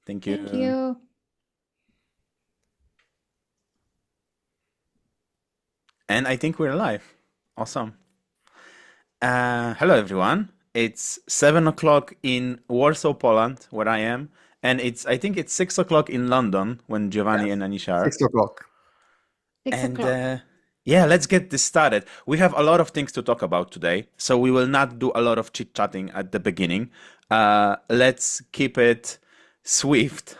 Thank Thank you. you. And I think we're live. Awesome. Hello, everyone. It's 7 o'clock in Warsaw, Poland, where I am. And I think it's 6 o'clock in London when Giovanni Yes, and Anisha are. 6 o'clock. 6 o'clock. Yeah, let's get this started. We have a lot of things to talk about today, so we will not do a lot of chit-chatting at the beginning. Let's keep it swift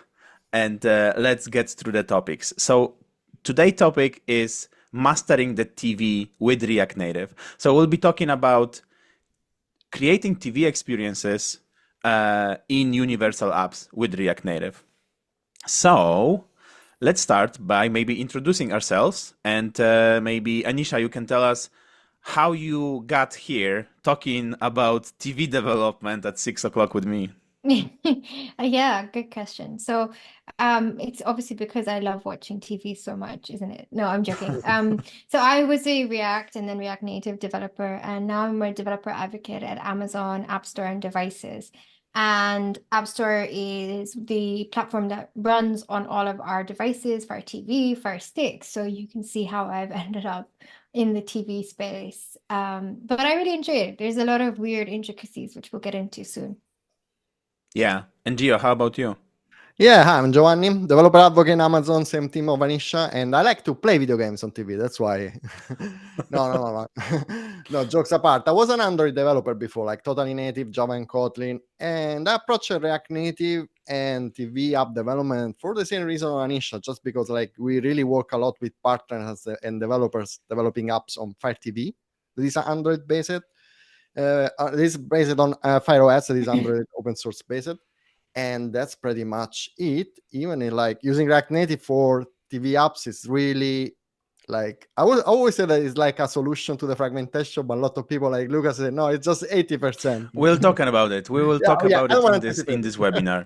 and let's get through the topics. So today's topic is mastering the TV with React Native. So we'll be talking about creating TV experiences in universal apps with React Native. So let's start by maybe introducing ourselves, and maybe Anisha, you can tell us how you got here talking about TV development at 6 o'clock with me. Yeah, good question. So, it's obviously because I love watching TV so much, isn't it? No, I'm joking. So I was a React and then React Native developer, and now I'm a developer advocate at Amazon App Store and devices. And App Store is the platform that runs on all of our devices for our TV, for our sticks. So you can see how I've ended up in the TV space. But I really enjoy it. There's a lot of weird intricacies, which we'll get into soon. Yeah. And Gio, how about you? Yeah, hi, I'm Giovanni, developer advocate in Amazon, same team of Anisha, and I like to play video games on TV. That's why. No. No, jokes apart. I was an Android developer before, like totally native Java and Kotlin, and I approached React Native and TV app development for the same reason on Anisha, just because like we really work a lot with partners and developers developing apps on Fire TV. This is Android based. This is based on Fire OS. This is Android open source based. And that's pretty much it. Even in like using React Native for TV apps is really like I would always say that it's like a solution to the fragmentation, but a lot of people like Lucas said no, it's just 80%. We'll talk about it. We will talk Yeah, about I don't it want in to anticipate this it. webinar.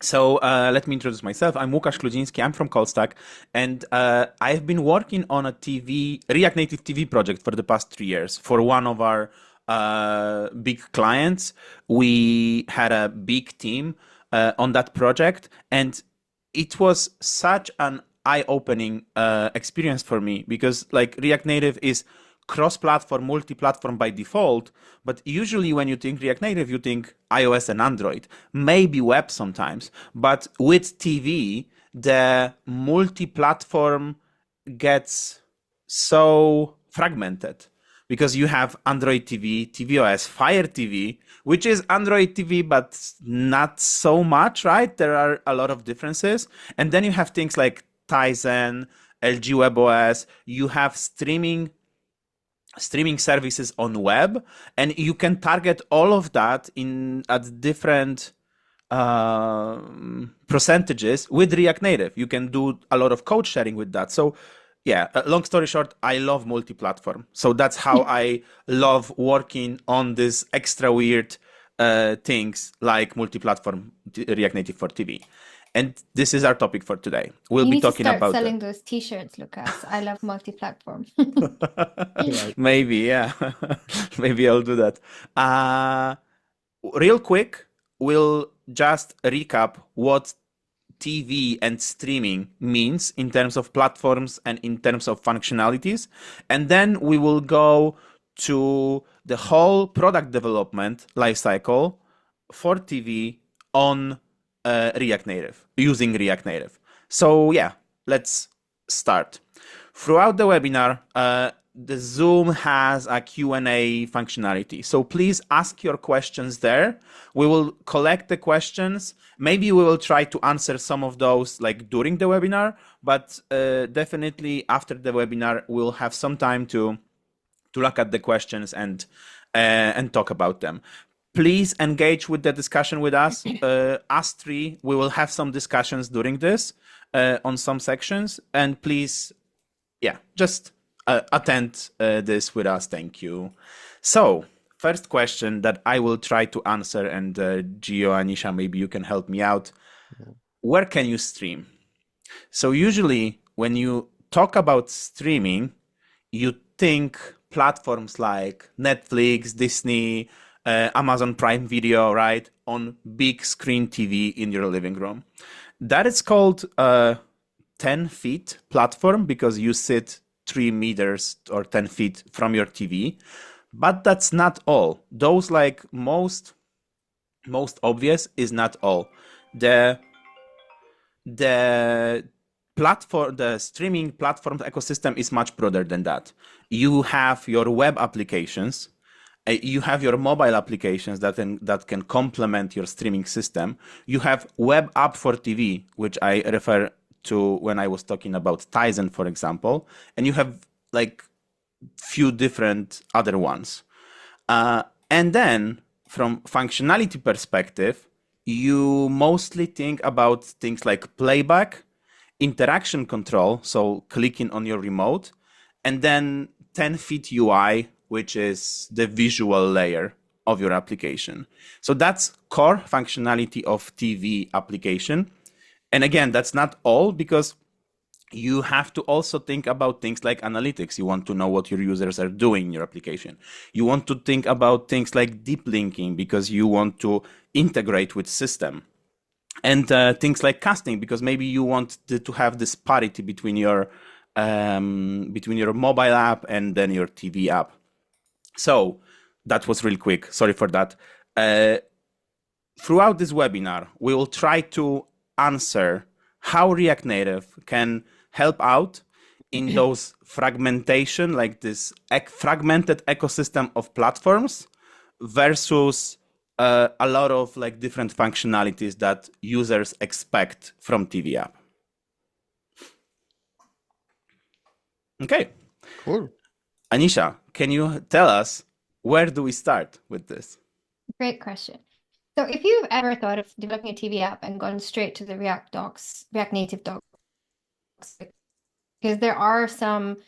So let me introduce myself. I'm Łukasz Kludziński. I'm from Callstack, and I've been working on a React Native TV project for the past 3 years for one of our big clients. We had a big team on that project, and it was such an eye-opening experience for me because like React Native is cross-platform, multi-platform by default, but usually when you think React Native, you think iOS and Android, maybe web sometimes. But with TV, the multi-platform gets so fragmented because you have Android TV, tvOS, Fire TV, which is Android TV, but not so much, right? There are a lot of differences. And then you have things like Tizen, LG WebOS, you have streaming services on web, and you can target all of that in at different percentages with React Native. You can do a lot of code sharing with that. So yeah, long story short, I love multi-platform. So that's how I love working on this extra weird things like multi-platform React Native for TV. And this is our topic for today. We'll You be need to talking start about that. selling those t-shirts, Lucas. I love multi-platform. Right. Maybe, yeah. Maybe I'll do that. Uh, Real quick, we'll just recap what TV and streaming means in terms of platforms and in terms of functionalities. And then we will go to the whole product development lifecycle for TV on React Native, using React Native. So yeah, let's start. Throughout the webinar, the Zoom has a Q&A functionality. So please ask your questions there. We will collect the questions. Maybe we will try to answer some of those like during the webinar, but definitely after the webinar, we'll have some time to look at the questions and talk about them. Please engage with the discussion with us. Us three, we will have some discussions during this on some sections, and please, yeah, just attend this with us. Thank you. So, first question that I will try to answer, and Gio, Anisha, maybe you can help me out. Where can you stream? So usually when you talk about streaming, you think platforms like Netflix, Disney, Amazon Prime Video, right, on big screen TV in your living room. That is called a 10 feet platform because you sit 3 meters or 10 feet from your TV. But that's not all. Those like most obvious is not all. The the streaming platform ecosystem is much broader than that. You have your web applications, you have your mobile applications that can complement your streaming system. You have web app for TV, which I refer to when I was talking about Tizen, for example, and you have like few different other ones. And then from functionality perspective, you mostly think about things like playback, interaction control, so clicking on your remote, and then 10 feet UI, which is the visual layer of your application. So that's core functionality of TV application. And again, that's not all, because you have to also think about things like analytics. You want to know what your users are doing in your application. You want to think about things like deep linking because you want to integrate with system. And things like casting, because maybe you want to have this parity between your mobile app and then your TV app. So that was real quick. Sorry for that. Throughout this webinar, we will try to answer how React Native can help out in those fragmentation, like this fragmented ecosystem of platforms versus a lot of like different functionalities that users expect from TV app. Okay. Cool. Anisha, can you tell us where do we start with this? Great question. So if you've ever thought of developing a TV app and gone straight to the React Native docs, because there are some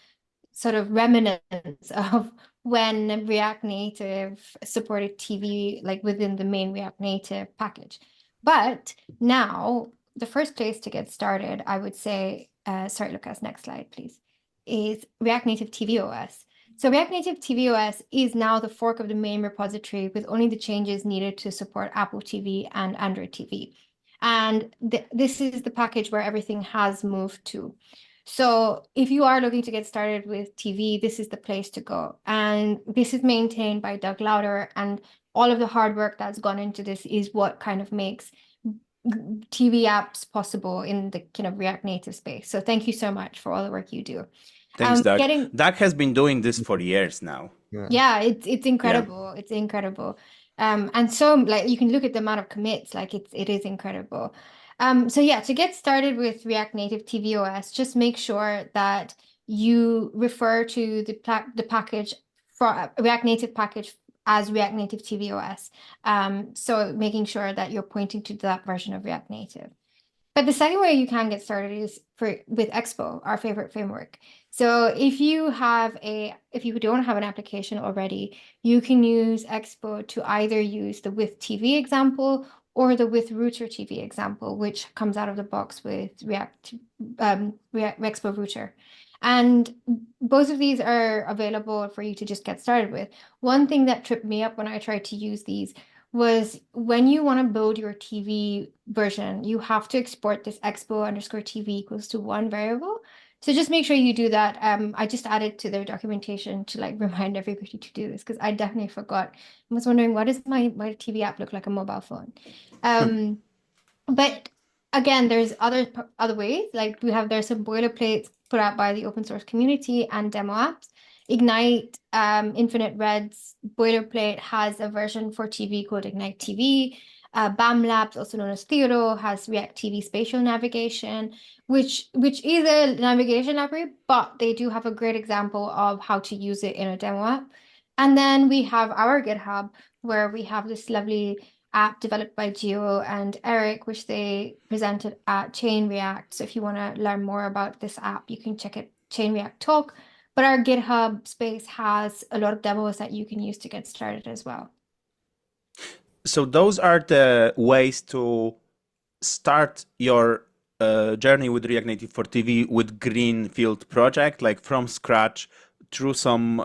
sort of remnants of when React Native supported TV, like within the main React Native package. But now, the first place to get started, I would say, sorry, Lucas, next slide, please, is React Native tvOS. So React Native tvOS is now the fork of the main repository with only the changes needed to support Apple TV and Android TV. And this is the package where everything has moved to. So if you are looking to get started with TV, this is the place to go. And this is maintained by Doug Lauder, and all of the hard work that's gone into this is what kind of makes TV apps possible in the kind of React Native space. So thank you so much for all the work you do. Thanks, Doug. Doug has been doing this for years now. Yeah, it's incredible. Yeah. It's incredible. And so like you can look at the amount of commits, like it is incredible. So yeah, to get started with React Native tvOS, just make sure that you refer to the package for React Native package as React Native tvOS. So making sure that you're pointing to that version of React Native. But the second way you can get started is with Expo, our favorite framework. So if you don't have an application already, you can use Expo to either use the with TV example or the with router TV example, which comes out of the box with React Expo router. And both of these are available for you to just get started with. One thing that tripped me up when I tried to use these was when you want to build your TV version, you have to export this expo_TV equals to one variable. So just make sure you do that. I just added to their documentation to like remind everybody to do this because I definitely forgot. I was wondering, what does my TV app look like a mobile phone? But again, there's other ways. Like there's some boilerplates put out by the open source community and demo apps. Ignite Infinite Red's boilerplate has a version for TV called Ignite TV. BAM Labs, also known as Theodore, has React TV spatial navigation, which is a navigation library, but they do have a great example of how to use it in a demo app. And then we have our GitHub, where we have this lovely app developed by Gio and Eric, which they presented at Chain React. So if you want to learn more about this app, you can check it, Chain React Talk. But our GitHub space has a lot of demos that you can use to get started as well. So those are the ways to start your journey with React Native for TV with Greenfield project, like from scratch through some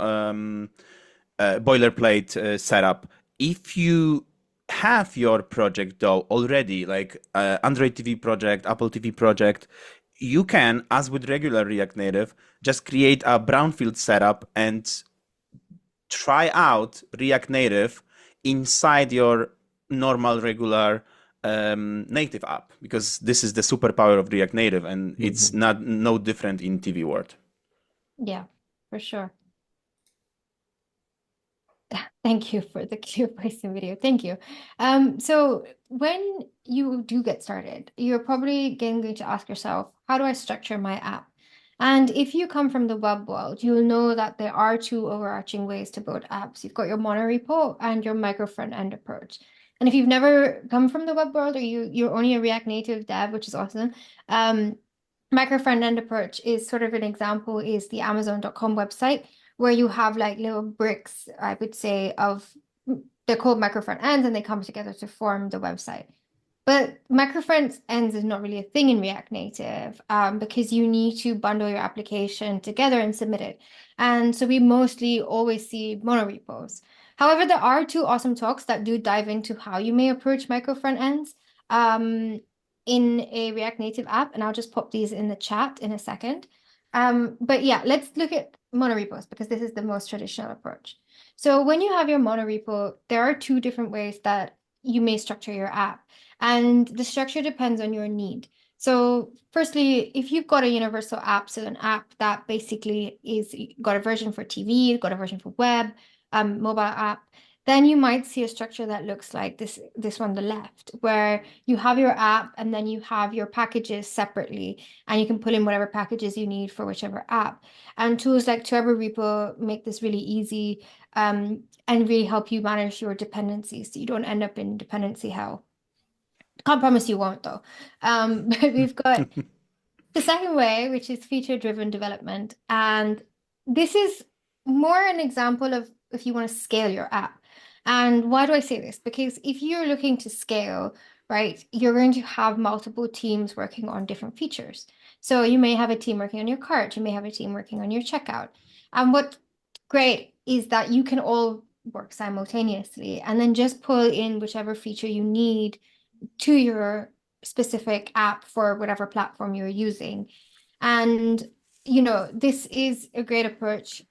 boilerplate setup. if you have your project though already, like Android TV project, Apple TV project, you can, as with regular React Native, just create a brownfield setup and try out React Native inside your normal, regular native app, because this is the superpower of React Native, and it's not no different in TV world. Yeah, for sure. Thank you for the clear pricing video. Thank you. So when you do get started, you're probably going to ask yourself, how do I structure my app? And if you come from the web world, you'll know that there are two overarching ways to build apps. You've got your monorepo and your micro front end approach. And if you've never come from the web world, or you're only a React Native dev, which is awesome, micro front end approach is sort of an example is the Amazon.com website, where you have like little bricks, I would say, they're called micro front ends, and they come together to form the website. But micro front ends is not really a thing in React Native, because you need to bundle your application together and submit it. And so we mostly always see monorepos. However, there are two awesome talks that do dive into how you may approach micro front ends in a React Native app, and I'll just pop these in the chat in a second. But yeah, let's look at monorepos, because this is the most traditional approach. So when you have your monorepo, there are two different ways that you may structure your app, and the structure depends on your need. So firstly, if you've got a universal app, so an app that basically is got a version for TV, got a version for web, mobile app, then you might see a structure that looks like this on the left, where you have your app and then you have your packages separately, and you can put in whatever packages you need for whichever app. And tools like Turbo Repo make this really easy, and really help you manage your dependencies so you don't end up in dependency hell. Can't promise you won't, though. But we've got the second way, which is feature-driven development. And this is more an example of if you want to scale your app. And why do I say this? Because if you're looking to scale, right, you're going to have multiple teams working on different features. So you may have a team working on your cart, you may have a team working on your checkout. And what's great is that you can all work simultaneously and then just pull in whichever feature you need to your specific app for whatever platform you're using. And, this is a great approach.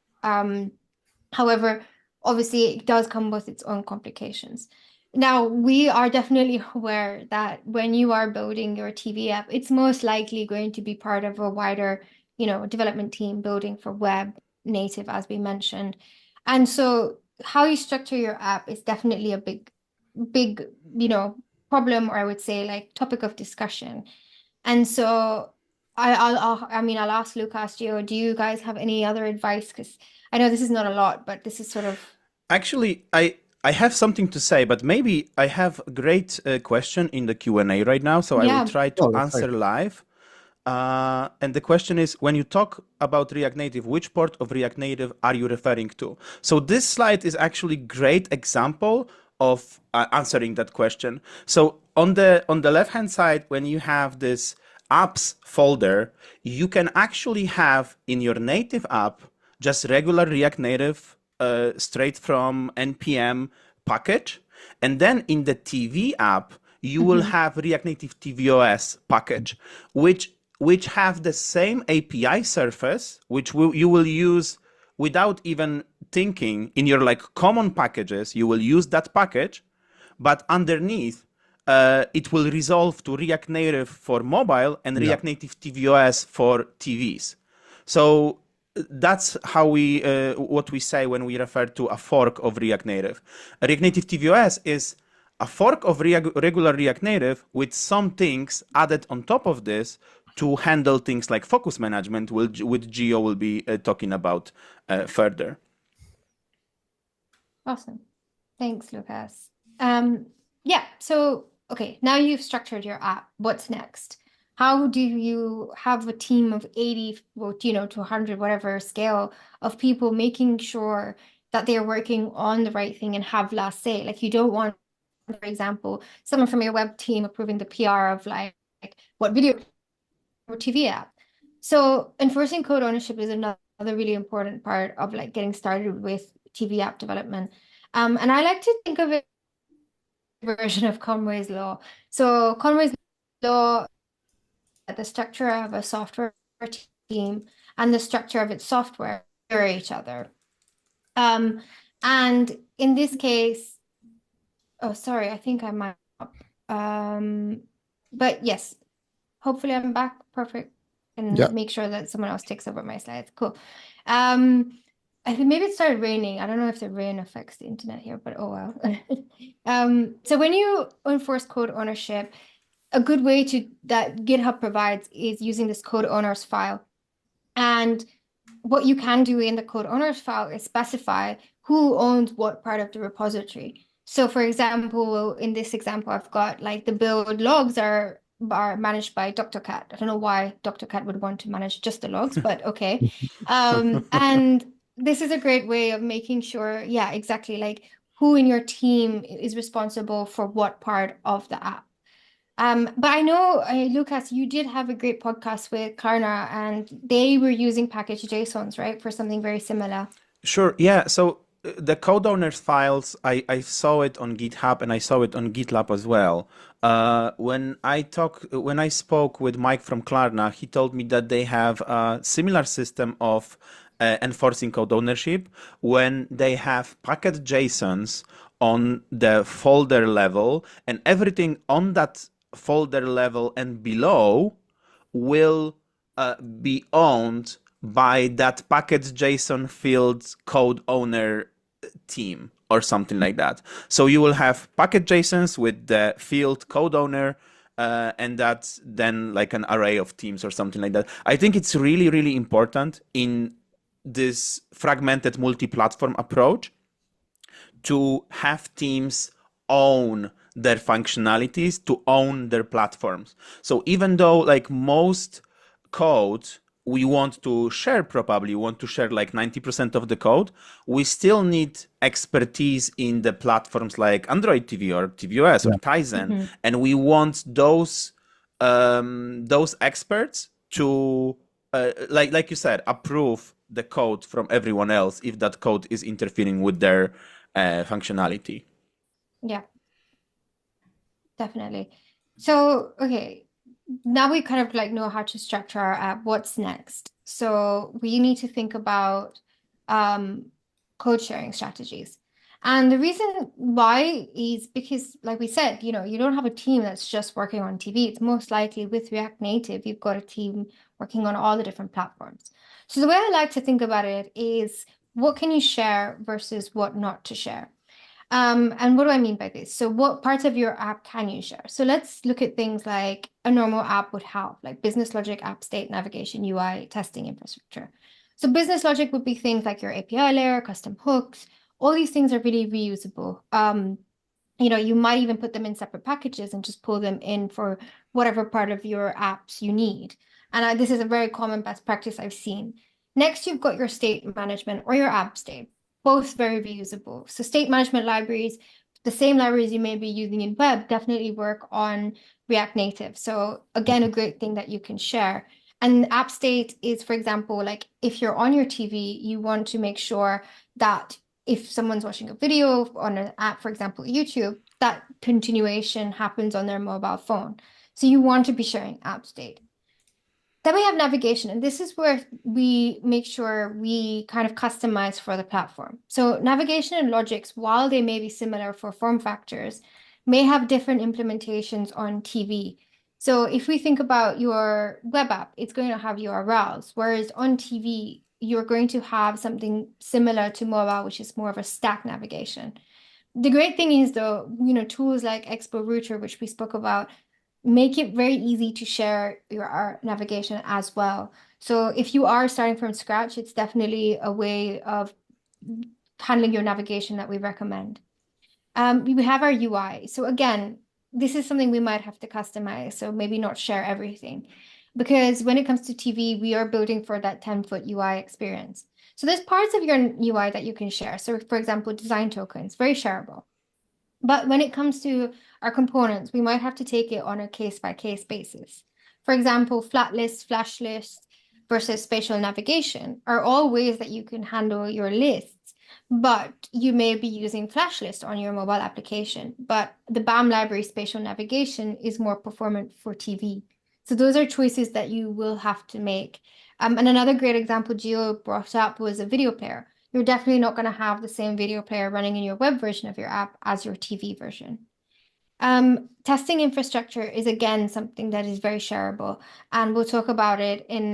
However, obviously, it does come with its own complications. Now, we are definitely aware that when you are building your TV app, it's most likely going to be part of a wider, development team building for web native, as we mentioned. And so how you structure your app is definitely a big, problem, or I would say like topic of discussion. And so I'll ask Lucas, Gio, do you guys have any other advice? Because I know this is not a lot, but this is sort of... Actually, I have something to say, but maybe I have a great question in the Q&A right now, so I will try to answer live. And the question is, when you talk about React Native, which part of React Native are you referring to? So this slide is actually a great example of answering that question. So on the left-hand side, when you have this apps folder, you can actually have in your native app just regular React Native straight from npm package. And then in the TV app, you will have React Native tvOS package, which have the same API surface, which you will use without even thinking in your like common packages. You will use that package, but underneath, it will resolve to React Native for mobile and React Native tvOS for TVs. So that's how what we say when we refer to a fork of React Native. React Native tvOS is a fork of regular React Native with some things added on top of this to handle things like focus management, which Gio will be talking about further. Awesome. Thanks, Lucas. Yeah, so, okay, now you've structured your app. What's next? How do you have a team of 80, to 100, whatever scale of people making sure that they're working on the right thing and have last say? Like, you don't want, for example, someone from your web team approving the PR of like what video or TV app. So enforcing code ownership is another really important part of like getting started with TV app development. And I like to think of it version of Conway's law. So Conway's law, the structure of a software team and the structure of its software mirror each other. And in this case, oh, sorry, I think I might up. But yes, hopefully I'm back perfect Yeah. and make sure that someone else takes over my slides. Cool. I think maybe it started raining. I don't know if the rain affects the internet here, but oh well. So when you enforce code ownership, a good way to that GitHub provides is using this code owners file. And what you can do in the code owners file is specify who owns what part of the repository. So for example, in this example, I've got like the build logs are managed by Dr. Cat. I don't know why Dr. Cat would want to manage just the logs, but okay. And this is a great way of making sure, yeah, exactly, like who in your team is responsible for what part of the app. But I know, Lucas, you did have a great podcast with Klarna, and they were using package JSONs, right, for something very similar. Sure. Yeah. So the code owners files, I saw it on GitHub and I saw it on GitLab as well. When I spoke with Mike from Klarna, he told me that they have a similar system of enforcing code ownership when they have packed JSONs on the folder level, and everything on that folder level and below will be owned by that package JSON field code owner team or something like that. So you will have package JSONs with the field code owner, and that's then like an array of teams or something like that. I think it's really, really important in this fragmented multi-platform approach to have teams own their functionalities, to own their platforms. So even though like most code we want to share, probably want to share like 90% of the code, we still need expertise in the platforms like Android TV or tvOS or Tizen, and we want those experts to like you said, approve the code from everyone else if that code is interfering with their functionality. Yeah, definitely. So, okay, now we kind of like know how to structure our app. What's next? So we need to think about code sharing strategies. And the reason why is because, like we said, you don't have a team that's just working on TV. It's most likely with React Native, you've got a team working on all the different platforms. So the way I like to think about it is what can you share versus what not to share. And what do I mean by this? So what parts of your app can you share? So let's look at things like a normal app would have, like business logic, app state, navigation, UI, testing infrastructure. So business logic would be things like your API layer, custom hooks. All these things are really reusable. You might even put them in separate packages and just pull them in for whatever part of your apps you need. And this is a very common best practice I've seen. Next, you've got your state management or your app state, both very reusable. So state management libraries, the same libraries you may be using in web, definitely work on React Native. So again, a great thing that you can share. And app state is, for example, like if you're on your TV, you want to make sure that if someone's watching a video on an app, for example, YouTube, that continuation happens on their mobile phone. So you want to be sharing app state. Then we have navigation, and this is where we make sure we kind of customize for the platform. So navigation and logics, while they may be similar for form factors, may have different implementations on TV. So if we think about your web app, it's going to have URLs, whereas on TV, you're going to have something similar to mobile, which is more of a stack navigation. The great thing is though, tools like Expo Router, which we spoke about, make it very easy to share your navigation as well. So if you are starting from scratch, it's definitely a way of handling your navigation that we recommend. We have our UI. So again, this is something we might have to customize. So maybe not share everything. Because when it comes to TV, we are building for that 10-foot UI experience. So there's parts of your UI that you can share. So for example, design tokens, very shareable. But when it comes to our components, we might have to take it on a case-by-case basis. For example, flat list, flash list versus spatial navigation are all ways that you can handle your lists. but you may be using Flash List on your mobile application. But the BAM library spatial navigation is more performant for TV. So those are choices that you will have to make. And another great example Gio brought up was a video player. You're definitely not going to have the same video player running in your web version of your app as your TV version. Testing infrastructure is again something that is very shareable, and we'll talk about it in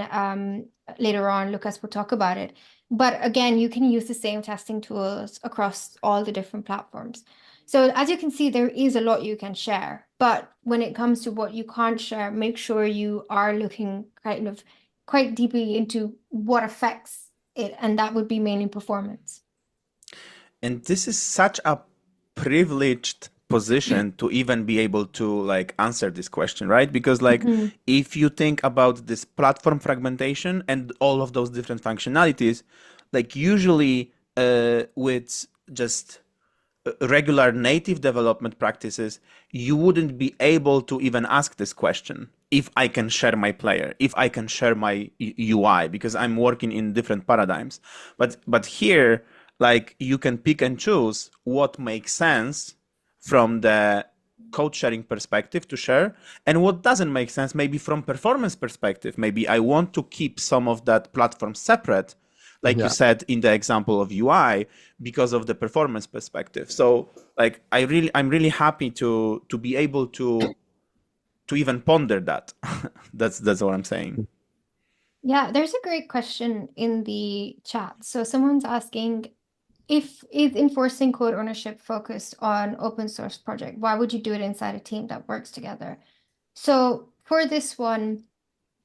later on. Lucas will talk about it. But again, you can use the same testing tools across all the different platforms. So as you can see, there is a lot you can share. But when it comes to what you can't share, make sure you are looking kind of quite deeply into what affects it, and that would be mainly performance. And this is such a privileged position to even be able to like answer this question, right? Because like if you think about this platform fragmentation and all of those different functionalities, like usually with just regular native development practices, you wouldn't be able to even ask this question. If I can share my player, if I can share my UI, because I'm working in different paradigms. But here, like you can pick and choose what makes sense from the code sharing perspective to share and what doesn't make sense maybe from performance perspective. Maybe I want to keep some of that platform separate, like you said in the example of UI, because of the performance perspective. So like I'm really happy to be able to even ponder that. That's what I'm saying. Yeah, there's a great question in the chat. So someone's asking, if is enforcing code ownership focused on open source project, why would you do it inside a team that works together? So for this one,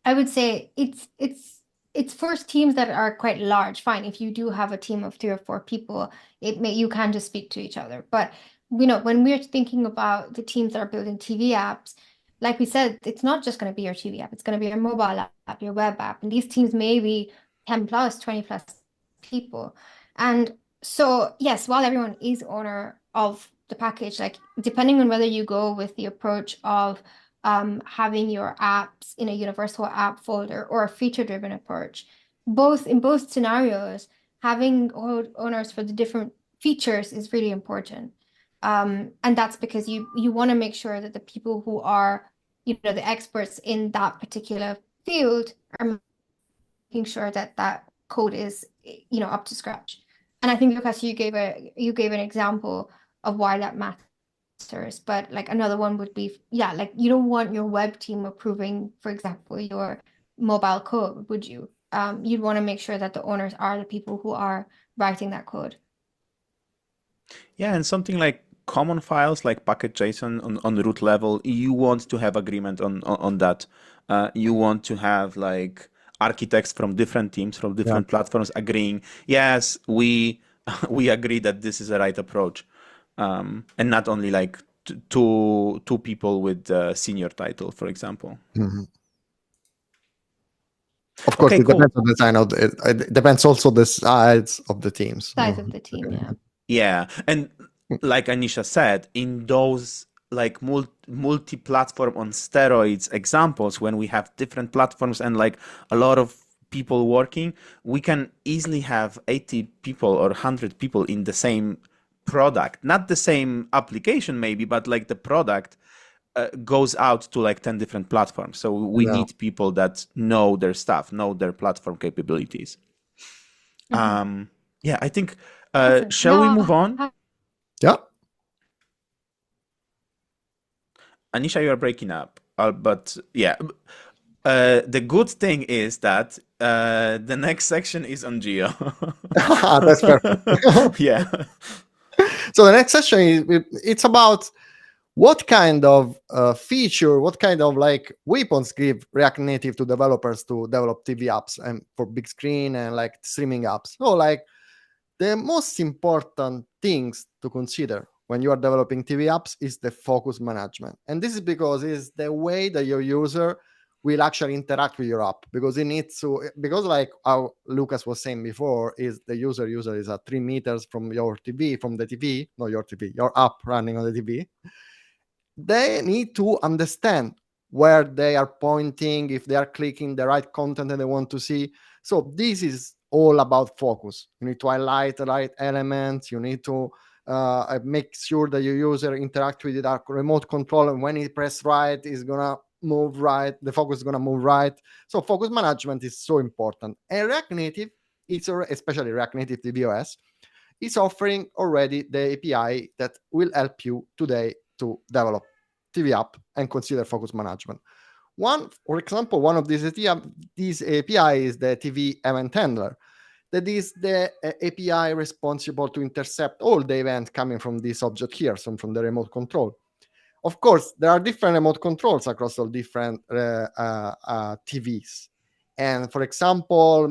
I would say it's for teams that are quite large. Fine, if you do have a team of 3 or 4 people, you can just speak to each other. But when we're thinking about the teams that are building TV apps, like we said, it's not just going to be your TV app. It's going to be your mobile app, your web app, and these teams may be 10 plus, 20 plus people. And so yes, while everyone is owner of the package, like depending on whether you go with the approach of having your apps in a universal app folder or a feature-driven approach. In both scenarios, having owners for the different features is really important. And that's because you want to make sure that the people who are, the experts in that particular field are making sure that that code is, up to scratch. And I think, Lucas, you gave an example of why that matters. But like another one would be, like you don't want your web team approving, for example, your mobile code, would you? You'd want to make sure that the owners are the people who are writing that code. Yeah, and something like common files like package.json on the root level, you want to have agreement on that. You want to have like architects from different teams, from different platforms agreeing, yes, we we agree that this is the right approach. And not only like two people with senior title, for example. Of course, Okay, it cool. depends on the design of it depends also the size of the teams. Size of the team, yeah. Yeah, and like Anisha said, in those like multi-platform on steroids examples, when we have different platforms and like a lot of people working, we can easily have 80 people or 100 people in the same product, not the same application maybe, but like the product goes out to like 10 different platforms. So we need people that know their stuff, know their platform capabilities. Yeah, I think, shall we move on? Yeah. Anisha, you are breaking up, but yeah. The good thing is that the next section is on Geo. That's perfect. Yeah. So the next session it's about what kind of feature, what kind of like weapons give React Native to developers to develop TV apps and for big screen and like streaming apps. So like the most important things to consider when you are developing TV apps is the focus management. And this is because it's the way that your user will actually interact with your app, because it needs to, because like how Lucas was saying before, is the user is at 3 meters from your TV, from the TV, not your TV, your app running on the TV. They need to understand where they are pointing, if they are clicking the right content that they want to see. So this is all about focus. You need to highlight the right elements. You need to make sure that your user interact with the remote control, and when he press right, is gonna move right. The focus is gonna move right. So focus management is so important. And React Native, especially React Native tvOS, is offering already the API that will help you today to develop TV app and consider focus management. For example, one of these API is the TV event handler. That is the API responsible to intercept all the events coming from this object here, so from the remote control. Of course, there are different remote controls across all different TVs. And for example,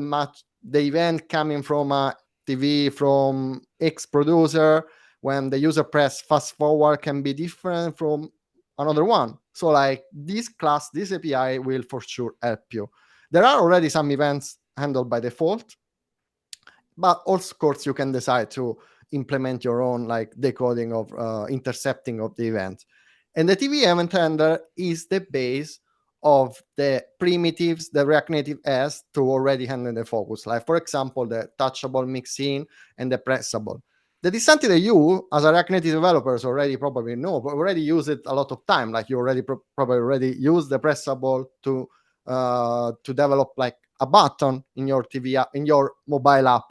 the event coming from a TV from X producer, when the user press fast forward, can be different from another one. So like this API will for sure help you. There are already some events handled by default, but of course you can decide to implement your own like decoding of intercepting of the event. And the TV event handler is the base of the primitives that React Native has to already handle the focus. Like for example, the touchable mixin and the pressable. That is something that you, as a React Native developers, already probably know, but already use it a lot of time. Like you already probably already use the pressable to develop like a button in your TV app, in your mobile app.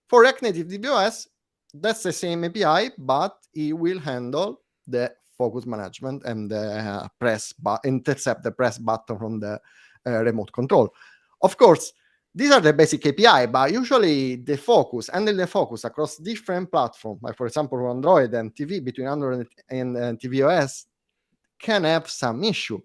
For React Native tvOS, that's the same API, but it will handle the focus management and the intercept the press button from the remote control. Of course, these are the basic API, but usually the focus across different platforms, like for example, for Android and TV, between Android and tvOS, can have some issue.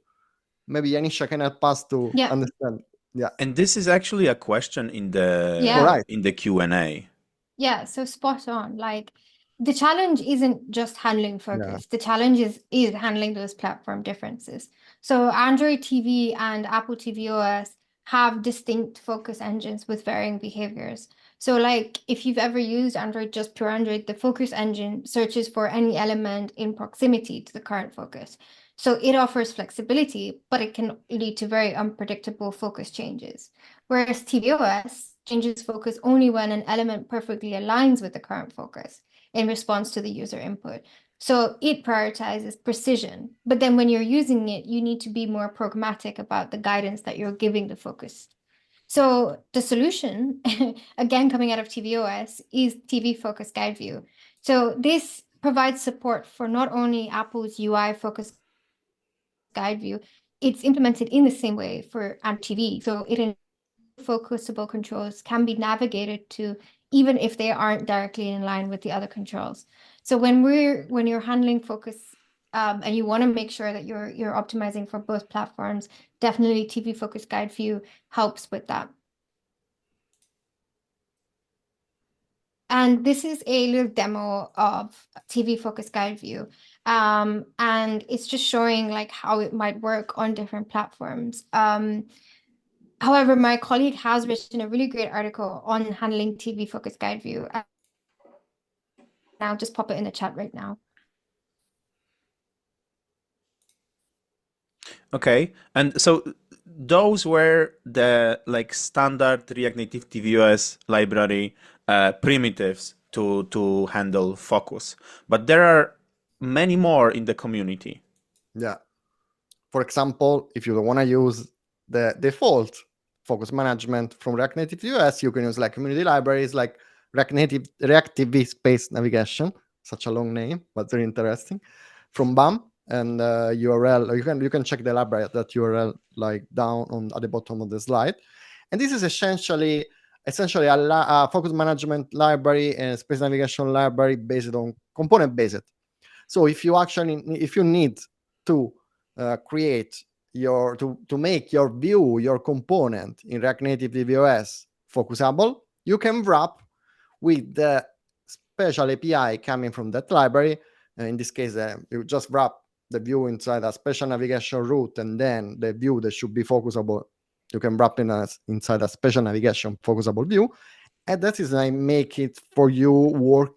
Maybe Anisha can help us to understand. Yeah. And this is actually a question in the in the Q&A. Yeah, so spot on. Like the challenge isn't just handling focus. The challenge is handling those platform differences. So Android TV and Apple tvOS have distinct focus engines with varying behaviors. So like if you've ever used Android, just pure Android, the focus engine searches for any element in proximity to the current focus. So it offers flexibility, but it can lead to very unpredictable focus changes. Whereas tvOS changes focus only when an element perfectly aligns with the current focus in response to the user input. So it prioritizes precision, but then when you're using it, you need to be more pragmatic about the guidance that you're giving the focus. So the solution, again, coming out of tvOS, is TV Focus Guide View. So this provides support for not only Apple's UI Focus Guide View, it's implemented in the same way for Android TV. So it focusable controls can be navigated to, even if they aren't directly in line with the other controls. So when you're handling focus and you want to make sure that you're optimizing for both platforms, definitely TV Focus Guide View helps with that. And this is a little demo of TV Focus Guide View. And it's just showing like how it might work on different platforms. However, my colleague has written a really great article on handling TV Focus Guide View. And I'll just pop it in the chat right now. Okay, and so those were the like standard React Native tvOS library primitives to handle focus, but there are many more in the community. Yeah. For example, if you don't want to use the default focus management from React Native tvOS, you can use like community libraries like React TV Space Navigation, such a long name, but very interesting, from BAM, and URL. You can check the library at that URL like down at the bottom of the slide. And this is essentially a focus management library and space navigation library based on component based. So if you need to create to make your view, your component in React Native tvOS focusable, you can wrap with the special API coming from that library. In this case, you just wrap the view inside a special navigation route, and then the view that should be focusable, you can wrap inside a special navigation focusable view. And that is like make it for you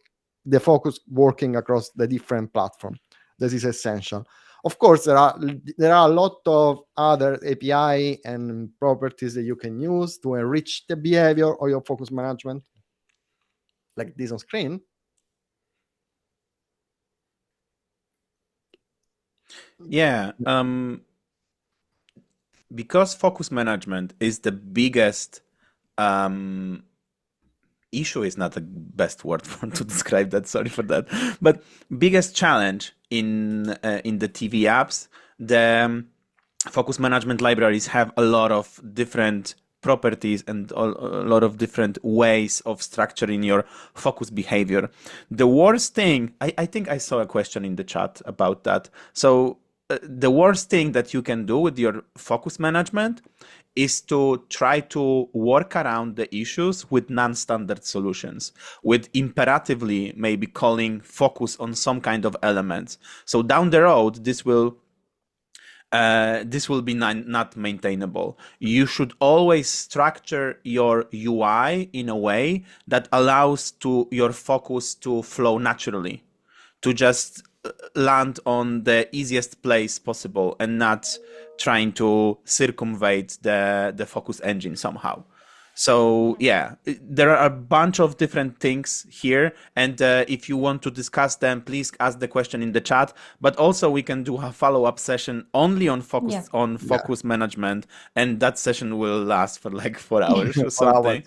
the focus working across the different platforms. This is essential. Of course, there are a lot of other API and properties that you can use to enrich the behavior of your focus management, like this on screen. Yeah. Because focus management is the biggest issue is not the best word to describe that. Sorry for that. But biggest challenge in the TV apps, the focus management libraries have a lot of different properties and a lot of different ways of structuring your focus behavior. The worst thing, I think I saw a question in the chat about that. So the worst thing that you can do with your focus management is to try to work around the issues with non-standard solutions, with imperatively maybe calling focus on some kind of elements. So down the road, this will be not maintainable. You should always structure your UI in a way that allows to your focus to flow naturally, to just land on the easiest place possible and not trying to circumvent the focus engine somehow. So yeah, there are a bunch of different things here, and if you want to discuss them, please ask the question in the chat. But also, we can do a follow-up session only on focus management, and that session will last for like 4 hours or something.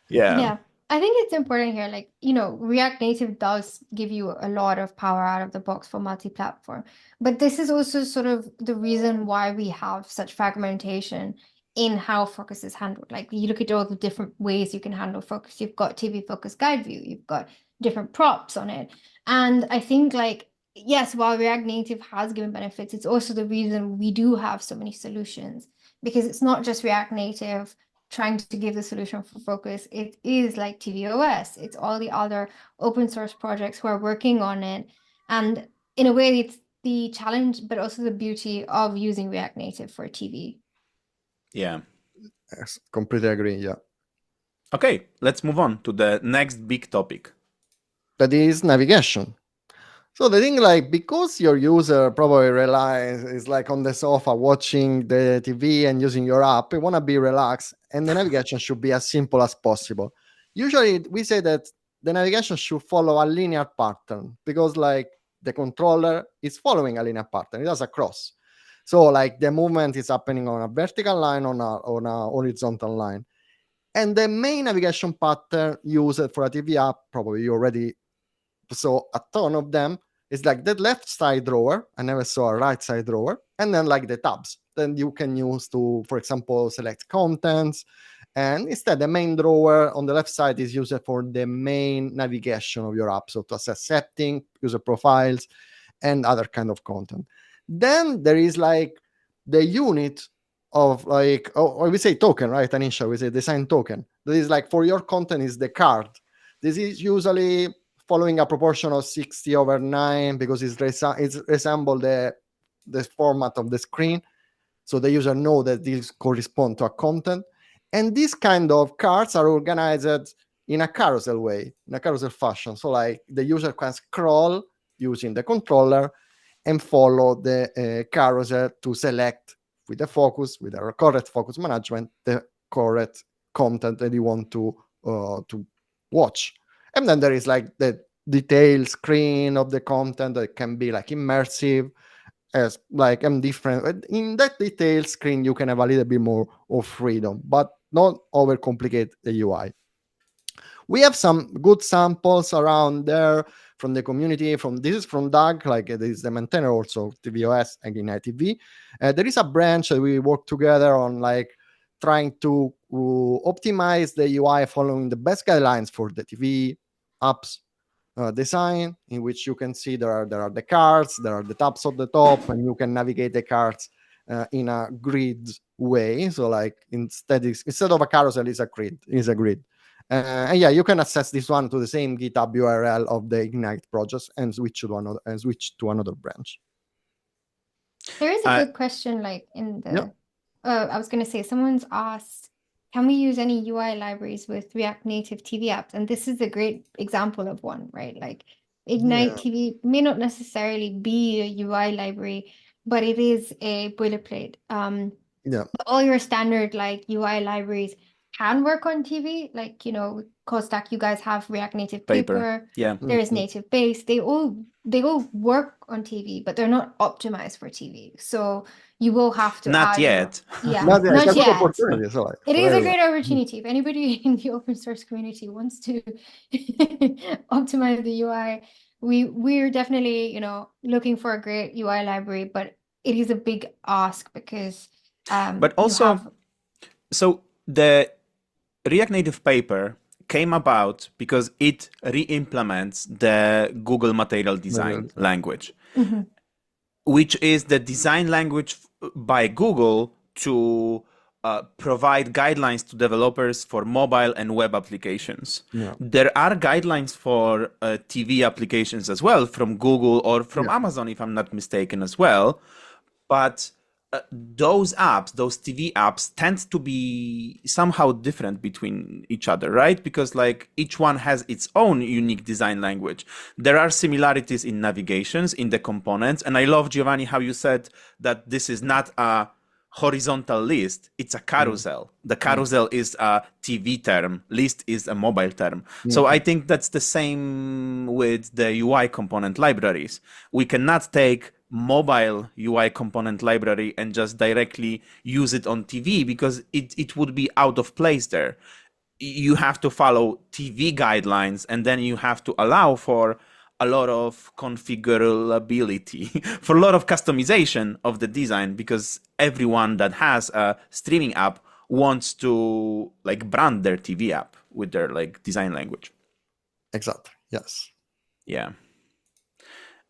Yeah. I think it's important here, like, React Native does give you a lot of power out of the box for multi-platform. But this is also sort of the reason why we have such fragmentation in how focus is handled. Like, you look at all the different ways you can handle focus. You've got TV focus guide view, you've got different props on it. And I think, like, yes, while React Native has given benefits, it's also the reason we do have so many solutions, because it's not just React Native trying to give the solution for focus. It is like tvOS. It's all the other open source projects who are working on it. And in a way, it's the challenge, but also the beauty of using React Native for TV. Yeah. Yes, completely agree. Yeah. Okay, let's move on to the next big topic. That is navigation. So the thing, like, because your user probably is like on the sofa watching the TV and using your app, you want to be relaxed, and the navigation should be as simple as possible. Usually, we say that the navigation should follow a linear pattern, because like the controller is following a linear pattern. It does a cross. So like the movement is happening on a vertical line, on a horizontal line. And the main navigation pattern used for a TV app, probably you already saw a ton of them, is like the left side drawer. I never saw a right side drawer. And then like the tabs. Then you can use to, for example, select contents. And instead, the main drawer on the left side is used for the main navigation of your app. So to access settings, user profiles, and other kind of content. Then there is like the unit of like, or we say token, right, Anisha? We say design token. That is like for your content is the card. This is usually following a proportion of 60/9 because it resemble the format of the screen. So the user know that these correspond to a content. And these kind of cards are organized in a carousel way, in a carousel fashion. So like the user can scroll using the controller and follow the carousel to select with the focus, with the correct focus management, the correct content that you want to watch. And then there is like the detailed screen of the content that can be like immersive, as like different. In that detailed screen, you can have a little bit more of freedom, but not overcomplicate the UI. We have some good samples around there from the community. This is from Doug, like this is the maintainer also tvOS and in ITV. There is a branch that we work together on, like trying to optimize the UI following the best guidelines for the TV apps design, in which you can see there are the cards, there are the tabs at the top, and you can navigate the cards in a grid way. So like instead of a carousel, is a grid. And yeah, you can access this one to the same GitHub URL of the Ignite project and switch to another branch. There is a good question, like in the. I was going to say, someone's asked, can we use any UI libraries with React Native TV apps? And this is a great example of one, right? Like Ignite TV may not necessarily be a UI library, but it is a boilerplate. Yeah. All your standard like UI libraries can work on TV. Like, Callstack, you guys have React Native Paper. Yeah. There's Native Base. They all work on TV, but they're not optimized for TV. So you will have to Not add yet. yeah, Not yet. It's not a good yet. opportunity. So like, It for is a everyone. great opportunity. If anybody in the open source community wants to optimize the UI, we're definitely, looking for a great UI library, but it is a big ask because But you also, have so the React Native paper came about because it re-implements the Google Material Design language, which is the design language by Google to provide guidelines to developers for mobile and web applications. Yeah. There are guidelines for TV applications as well from Google or from Yeah. Amazon, if I'm not mistaken, as well. But those apps, those TV apps, tend to be somehow different between each other, right? Because like each one has its own unique design language. There are similarities in navigations, in the components. And I love, Giovanni, how you said that this is not a horizontal list, it's a carousel. The carousel is a TV term, list is a mobile term. So I think that's the same with the UI component libraries. We cannot take mobile UI component library and just directly use it on TV because it would be out of place there. You have to follow TV guidelines, and then you have to allow for a lot of configurability, for a lot of customization of the design, because everyone that has a streaming app wants to like brand their TV app with their like design language. Exactly. Yes. Yeah.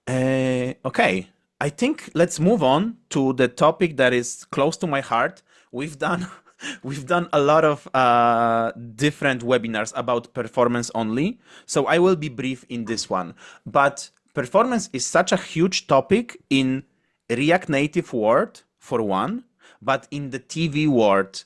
Okay. I think let's move on to the topic that is close to my heart. We've done a lot of different webinars about performance only, so I will be brief in this one. But performance is such a huge topic in React Native world, for one, but in the TV world,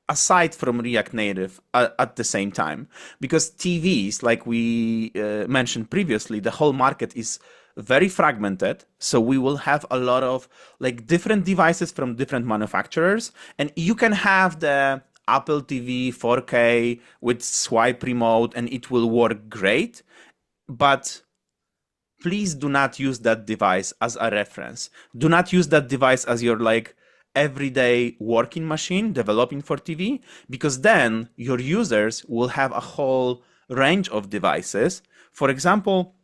aside from React Native at the same time. Because TVs, like we mentioned previously, the whole market is very fragmented. So we will have a lot of like different devices from different manufacturers. And you can have the Apple TV 4K with swipe remote and it will work great. But please do not use that device as a reference. Do not use that device as your like everyday working machine developing for TV, because then your users will have a whole range of devices. For example,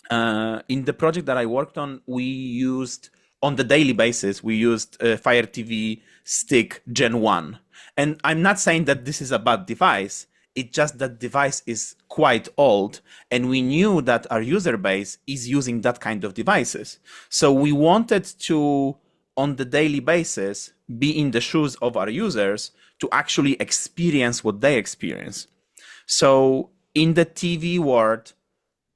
in the project that I worked on, we used on the daily basis, we used Fire TV Stick Gen 1. And I'm not saying that this is a bad device. It's just that device is quite old, and we knew that our user base is using that kind of devices. So we wanted to, on the daily basis, be in the shoes of our users to actually experience what they experience. So in the TV world,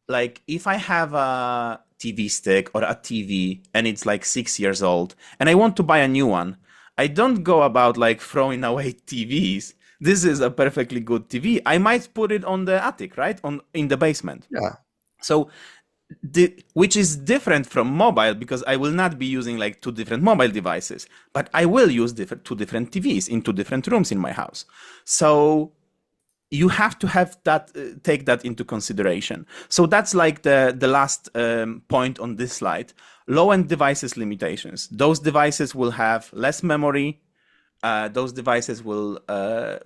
like if I have a TV stick or a TV and it's like 6 years old and I want to buy a new one, I don't go about like throwing away TVs. This is a perfectly good TV. I might put it on the attic, right? In the basement. Yeah. So which is different from mobile, because I will not be using like two different mobile devices, but I will use two different TVs in two different rooms in my house. So you have to have that, take that into consideration. So that's like the last point on this slide. Low-end devices limitations. Those devices will have less memory. Those devices will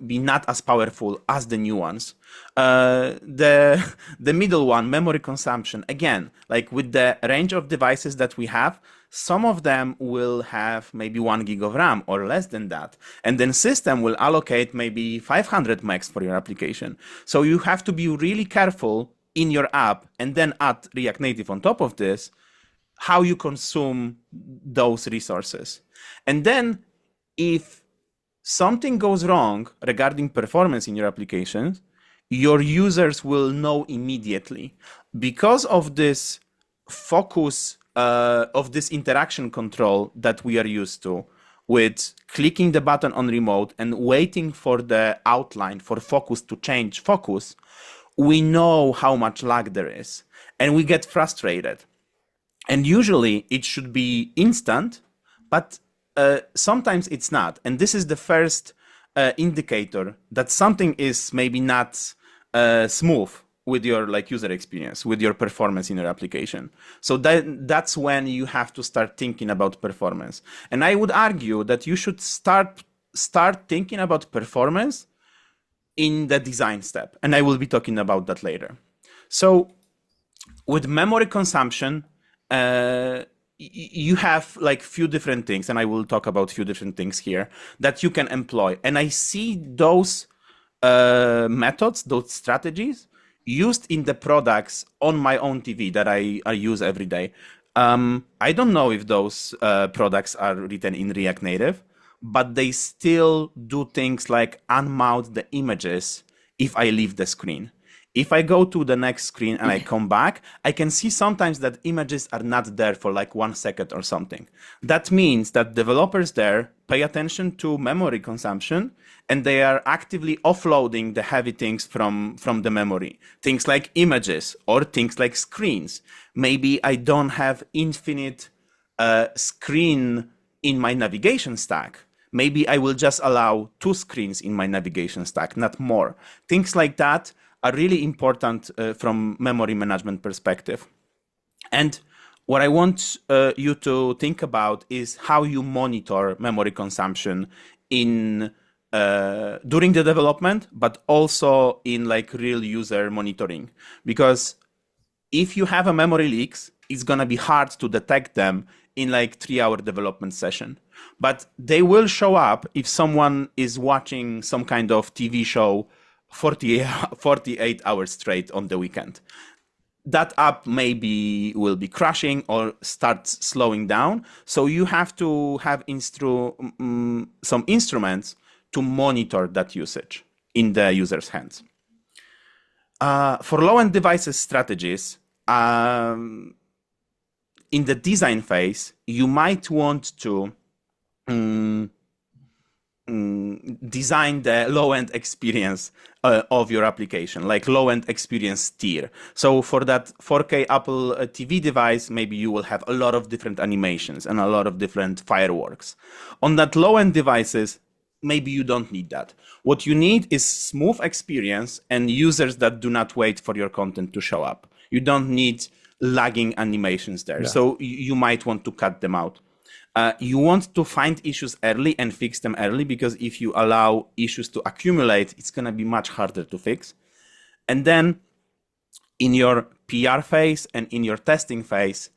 be not as powerful as the new ones. The middle one, memory consumption. Again, like with the range of devices that we have, some of them will have maybe 1 gig of RAM or less than that. And then system will allocate maybe 500 megs for your application. So you have to be really careful in your app, and then add React Native on top of this, how you consume those resources. And then if something goes wrong regarding performance in your applications, your users will know immediately, because of this focus of this interaction control that we are used to, with clicking the button on remote and waiting for the outline for focus to change focus. We know how much lag there is, and we get frustrated. And usually it should be instant, but sometimes it's not. And this is the first indicator that something is maybe not smooth with your like user experience, with your performance in your application. So that's when you have to start thinking about performance. And I would argue that you should start thinking about performance in the design step. And I will be talking about that later. So with memory consumption, you have like few different things, and I will talk about few different things here that you can employ. And I see those methods, those strategies used in the products on my own TV that I use every day. I don't know if those products are written in React Native, but they still do things like unmount the images if I leave the screen. If I go to the next screen and I come back, I can see sometimes that images are not there for like 1 second or something. That means that developers there pay attention to memory consumption, and they are actively offloading the heavy things from the memory. Things like images or things like screens. Maybe I don't have infinite screen in my navigation stack. Maybe I will just allow 2 screens in my navigation stack, not more. Things like that are really important from memory management perspective. And what I want you to think about is how you monitor memory consumption in during the development, but also in like real user monitoring. Because if you have a memory leaks, it's gonna be hard to detect them in like 3-hour development session. But they will show up if someone is watching some kind of TV show 48 hours straight on the weekend. That app maybe will be crashing or start slowing down. So you have to have some instruments to monitor that usage in the user's hands. For low-end devices strategies, in the design phase, you might want to design the low-end experience of your application, like low-end experience tier. So for that 4K Apple TV device, maybe you will have a lot of different animations and a lot of different fireworks. On that low-end devices, maybe you don't need that. What you need is smooth experience and users that do not wait for your content to show up. You don't need lagging animations there. Yeah. So you might want to cut them out. You want to find issues early and fix them early, because if you allow issues to accumulate, it's going to be much harder to fix. And then in your PR phase and in your testing phase,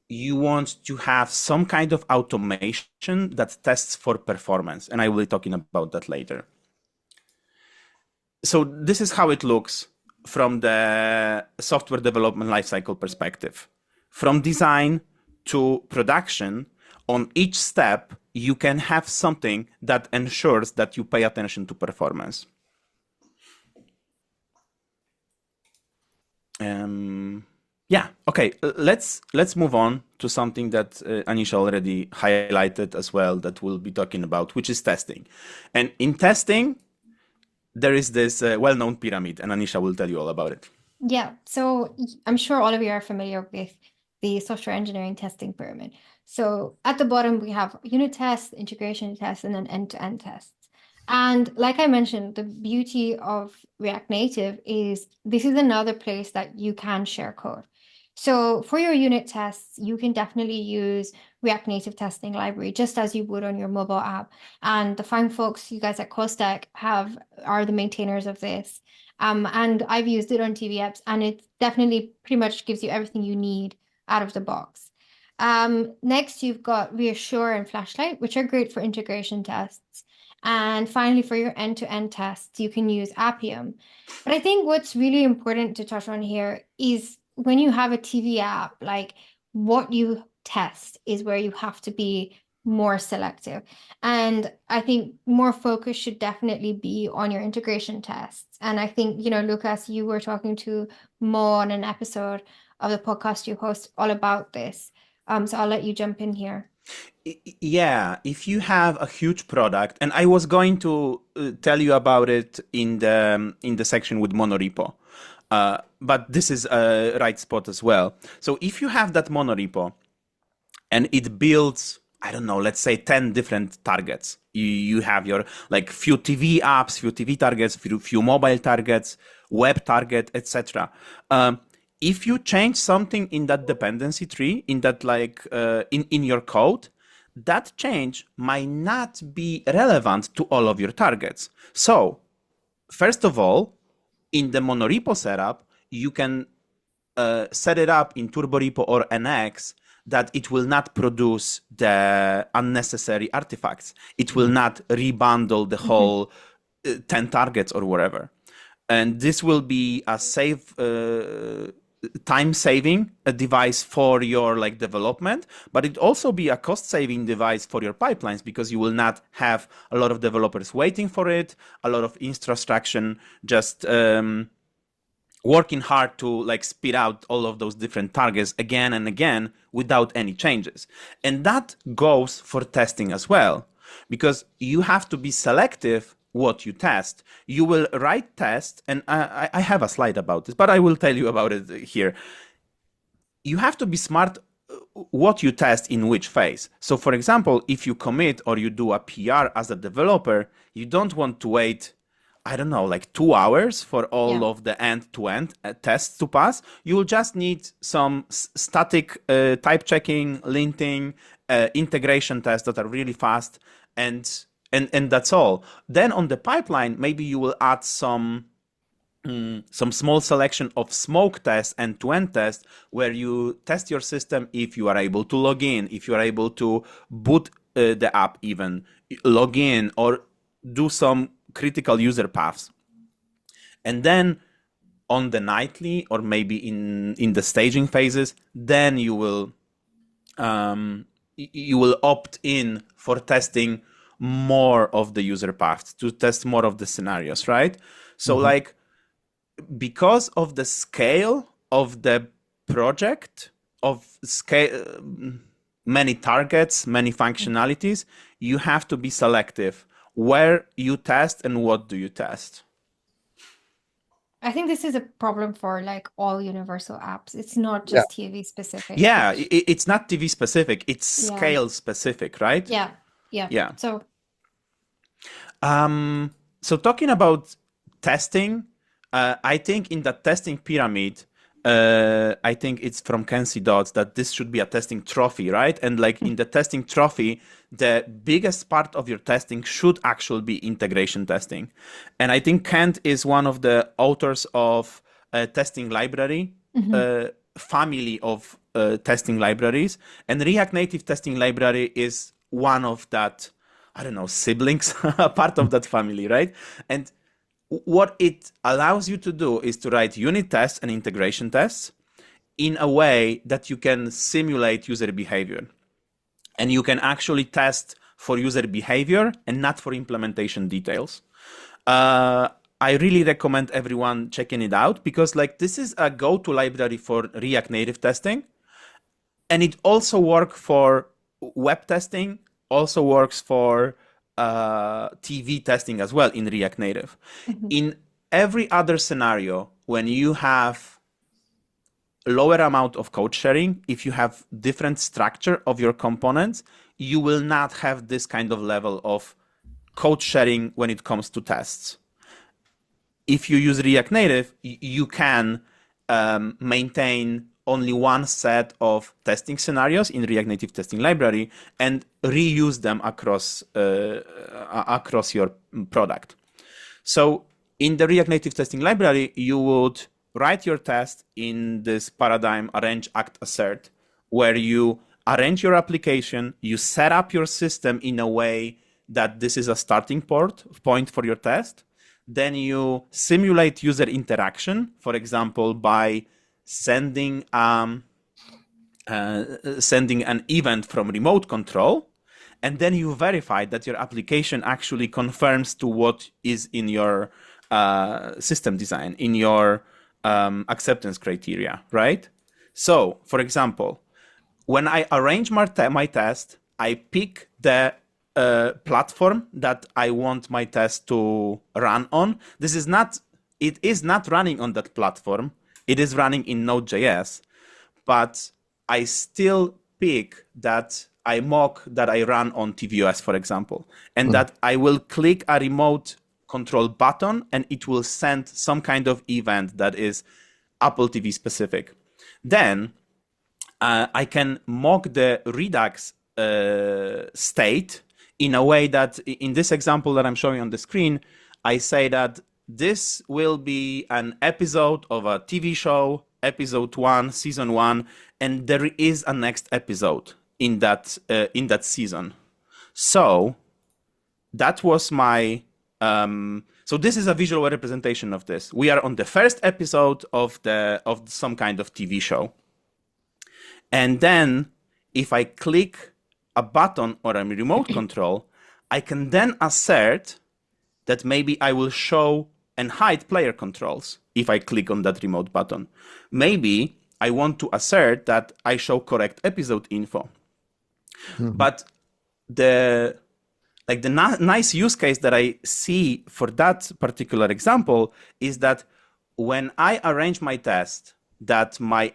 you want to have some kind of automation that tests for performance. And I will be talking about that later. So this is how it looks from the software development lifecycle perspective. From design to production, on each step, you can have something that ensures that you pay attention to performance. Yeah, okay, let's move on to something that Anisha already highlighted as well, that we'll be talking about, which is testing. And in testing, there is this well-known pyramid, and Anisha will tell you all about it. Yeah, so I'm sure all of you are familiar with the software engineering testing pyramid. So at the bottom, we have unit tests, integration tests, and then end-to-end tests. And like I mentioned, the beauty of React Native is this is another place that you can share code. So for your unit tests, you can definitely use React Native testing library, just as you would on your mobile app. And the fine folks, you guys at Callstack are the maintainers of this. And I've used it on TV apps, and it definitely pretty much gives you everything you need out of the box. Next, you've got Reassure and Flashlight, which are great for integration tests. And finally, for your end-to-end tests, you can use Appium. But I think what's really important to touch on here is when you have a TV app, like what you test is where you have to be more selective. And I think more focus should definitely be on your integration tests. And I think, Lucas, you were talking to Mo on an episode of the podcast you host all about this. So I'll let you jump in here. Yeah, if you have a huge product, and I was going to tell you about it in the section with monorepo, but this is a right spot as well. So if you have that monorepo and it builds I don't know, let's say 10 different targets. You have your like few TV apps, few TV targets, few mobile targets, web target, etc. If you change something in that dependency tree, in that like in your code, that change might not be relevant to all of your targets. So first of all, in the monorepo setup, you can set it up in turborepo or NX that it will not produce the unnecessary artifacts. It will not rebundle the whole 10 targets or whatever. And this will be a time-saving device for your like development, but it also be a cost-saving device for your pipelines because you will not have a lot of developers waiting for it, a lot of infrastructure just working hard to like spit out all of those different targets again and again without any changes. And that goes for testing as well, because you have to be selective what you test. You will write tests, and I have a slide about this, but I will tell you about it here. You have to be smart what you test in which phase. So for example, if you commit or you do a PR as a developer, you don't want to wait, I don't know, like 2 hours for all of the end-to-end tests to pass. You will just need some static type checking, linting, integration tests that are really fast, and that's all. Then on the pipeline, maybe you will add some small selection of smoke tests, end-to-end tests, where you test your system if you are able to log in, if you are able to boot the app even, log in, or do some critical user paths. And then on the nightly or maybe in the staging phases, then you will opt in for testing more of the user paths, to test more of the scenarios, right? So like, because of the scale of the project, of scale, many targets, many functionalities, you have to be selective where you test and what do you test. I think this is a problem for like all universal apps. It's not just TV specific. Yeah, it's not TV specific. It's scale specific, right? Yeah. So talking about testing, I think in the testing pyramid, I think it's from Kenzie Dodds that this should be a testing trophy, right? And like in the testing trophy, the biggest part of your testing should actually be integration testing. And I think Kent is one of the authors of a testing library, family of testing libraries. And React Native testing library is one of that, I don't know, siblings, part of that family, right? And what it allows you to do is to write unit tests and integration tests in a way that you can simulate user behavior. And you can actually test for user behavior and not for implementation details. I really recommend everyone checking it out, because like this is a go-to library for React Native testing. And it also works for web testing, also works for TV testing as well in React Native. In every other scenario, when you have lower amount of code sharing, if you have different structure of your components, you will not have this kind of level of code sharing when it comes to tests. If you use React Native, you can maintain only one set of testing scenarios in React Native testing library and reuse them across your product. So in the React Native testing library, you would write your test in this paradigm arrange, act, assert, where you arrange your application, you set up your system in a way that this is a starting point for your test. Then you simulate user interaction, for example, by sending an event from remote control, and then you verify that your application actually confirms to what is in your system design, in your acceptance criteria, right? So, for example, when I arrange my test, I pick the platform that I want my test to run on. It is not running on that platform. It is running in Node.js, but I still pick that I mock that I run on tvOS, for example, and that I will click a remote control button and it will send some kind of event that is Apple TV specific. Then I can mock the Redux state in a way that in this example that I'm showing on the screen, I say that this will be an episode of a TV show, episode 1, season 1, and there is a next episode in that season. So that was my so this is a visual representation of this. We are on the first episode of some kind of TV show. And then if I click a button or a remote control, I can then assert that maybe I will show and hide player controls if I click on that remote button. Maybe I want to assert that I show correct episode info. But the nice use case that I see for that particular example is that when I arrange my test that my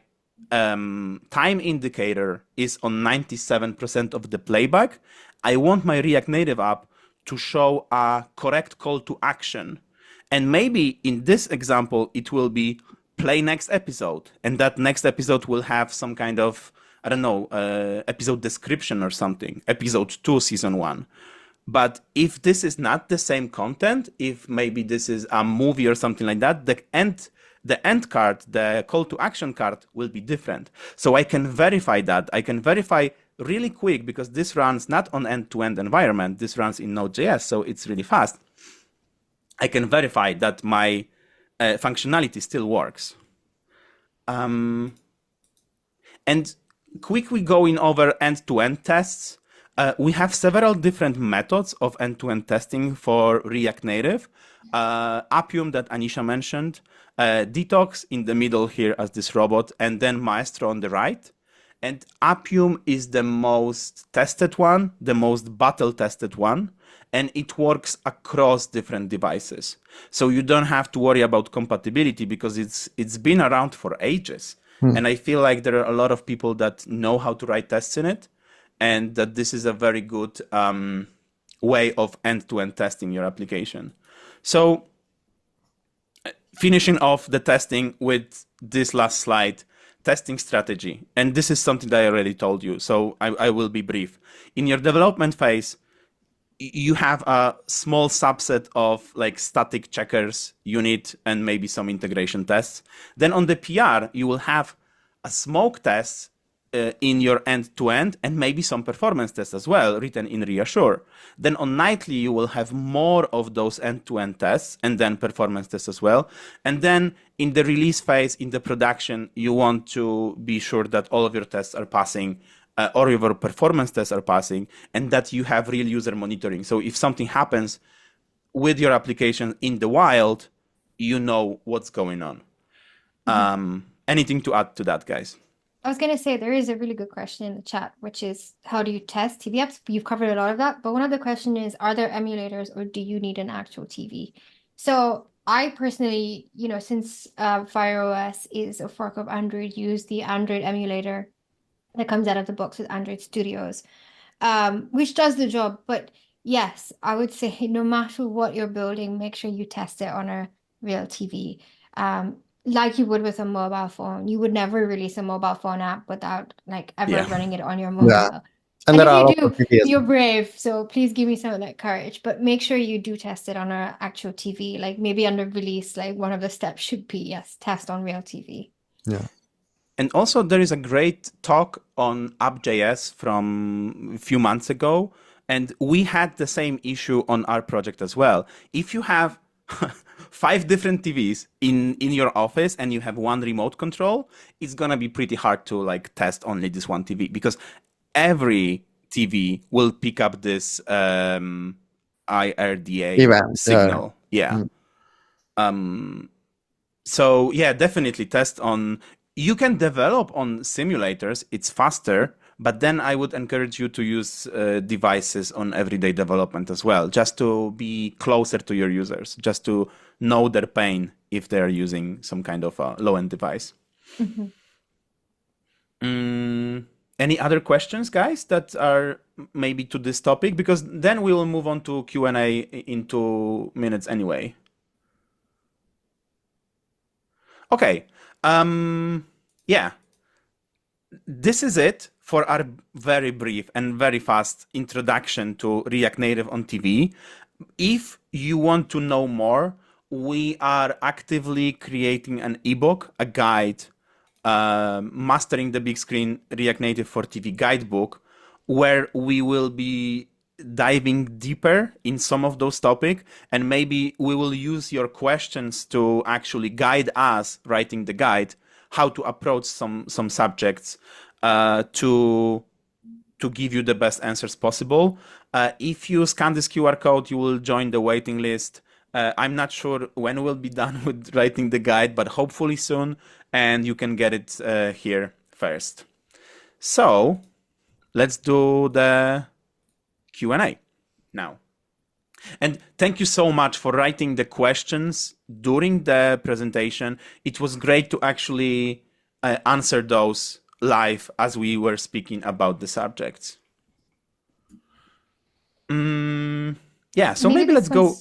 time indicator is on 97% of the playback, I want my React Native app to show a correct call to action. And maybe in this example, it will be play next episode. And that next episode will have some kind of, I don't know, episode description or something, episode 2, season 1. But if this is not the same content, if maybe this is a movie or something like that, the end card, the call to action card will be different. So I can verify that. I can verify really quick because this runs not on end-to-end environment. This runs in Node.js, so it's really fast. I can verify that my functionality still works. And quickly going over end-to-end tests, we have several different methods of end-to-end testing for React Native. Appium that Anisha mentioned, Detox in the middle here as this robot, and then Maestro on the right. And Appium is the most tested one, the most battle-tested one, and it works across different devices. So you don't have to worry about compatibility because it's been around for ages. And I feel like there are a lot of people that know how to write tests in it, and that this is a very good way of end-to-end testing your application. So finishing off the testing with this last slide, testing strategy. And this is something that I already told you, so I will be brief. In your development phase, you have a small subset of like static checkers, unit, and maybe some integration tests. Then on the PR, you will have a smoke test in your end-to-end and maybe some performance tests as well, written in Reassure. Then on nightly, you will have more of those end-to-end tests and then performance tests as well. And then in the release phase, in the production, you want to be sure that all of your tests are passing or your performance tests are passing and that you have real user monitoring. So if something happens with your application in the wild, you know what's going on. Anything to add to that, guys? I was going to say there is a really good question in the chat, which is how do you test TV apps? You've covered a lot of that, but one other question is, are there emulators or do you need an actual TV? So I personally, since Fire OS is a fork of Android, use the Android emulator that comes out of the box with Android Studios, which does the job. But yes, I would say no matter what you're building, make sure you test it on a real TV. Like you would with a mobile phone. You would never release a mobile phone app without ever running it on your mobile. Yeah. And there are if you do, you're brave. So please give me some of that courage. But make sure you do test it on an actual TV. Like maybe under release, one of the steps should be, yes, test on real TV. Yeah. And also there is a great talk on app.js from a few months ago. And we had the same issue on our project as well. If you have 5 different TVs in your office and you have one remote control, it's going to be pretty hard to test only this one TV because every TV will pick up this IRDA event signal. Yeah. So yeah, definitely test on. You can develop on simulators. It's faster, but then I would encourage you to use devices on everyday development as well, just to be closer to your users, just to know their pain if they're using some kind of a low-end device. Any other questions, guys, that are maybe to this topic? Because then we will move on to Q&A in 2 minutes anyway. Okay. Yeah. This is it for our very brief and very fast introduction to React Native on TV. If you want to know more, we are actively creating an ebook, a guide, Mastering the Big Screen React Native for TV Guidebook, where we will be diving deeper in some of those topics, and maybe we will use your questions to actually guide us writing the guide how to approach some subjects to give you the best answers possible. If you scan this QR code, you will join the waiting list. I'm not sure when we'll be done with writing the guide, but hopefully soon, and you can get it here first. So let's do the Q&A now. And thank you so much for writing the questions during the presentation. It was great to actually answer those live as we were speaking about the subjects. Yeah, so maybe let's go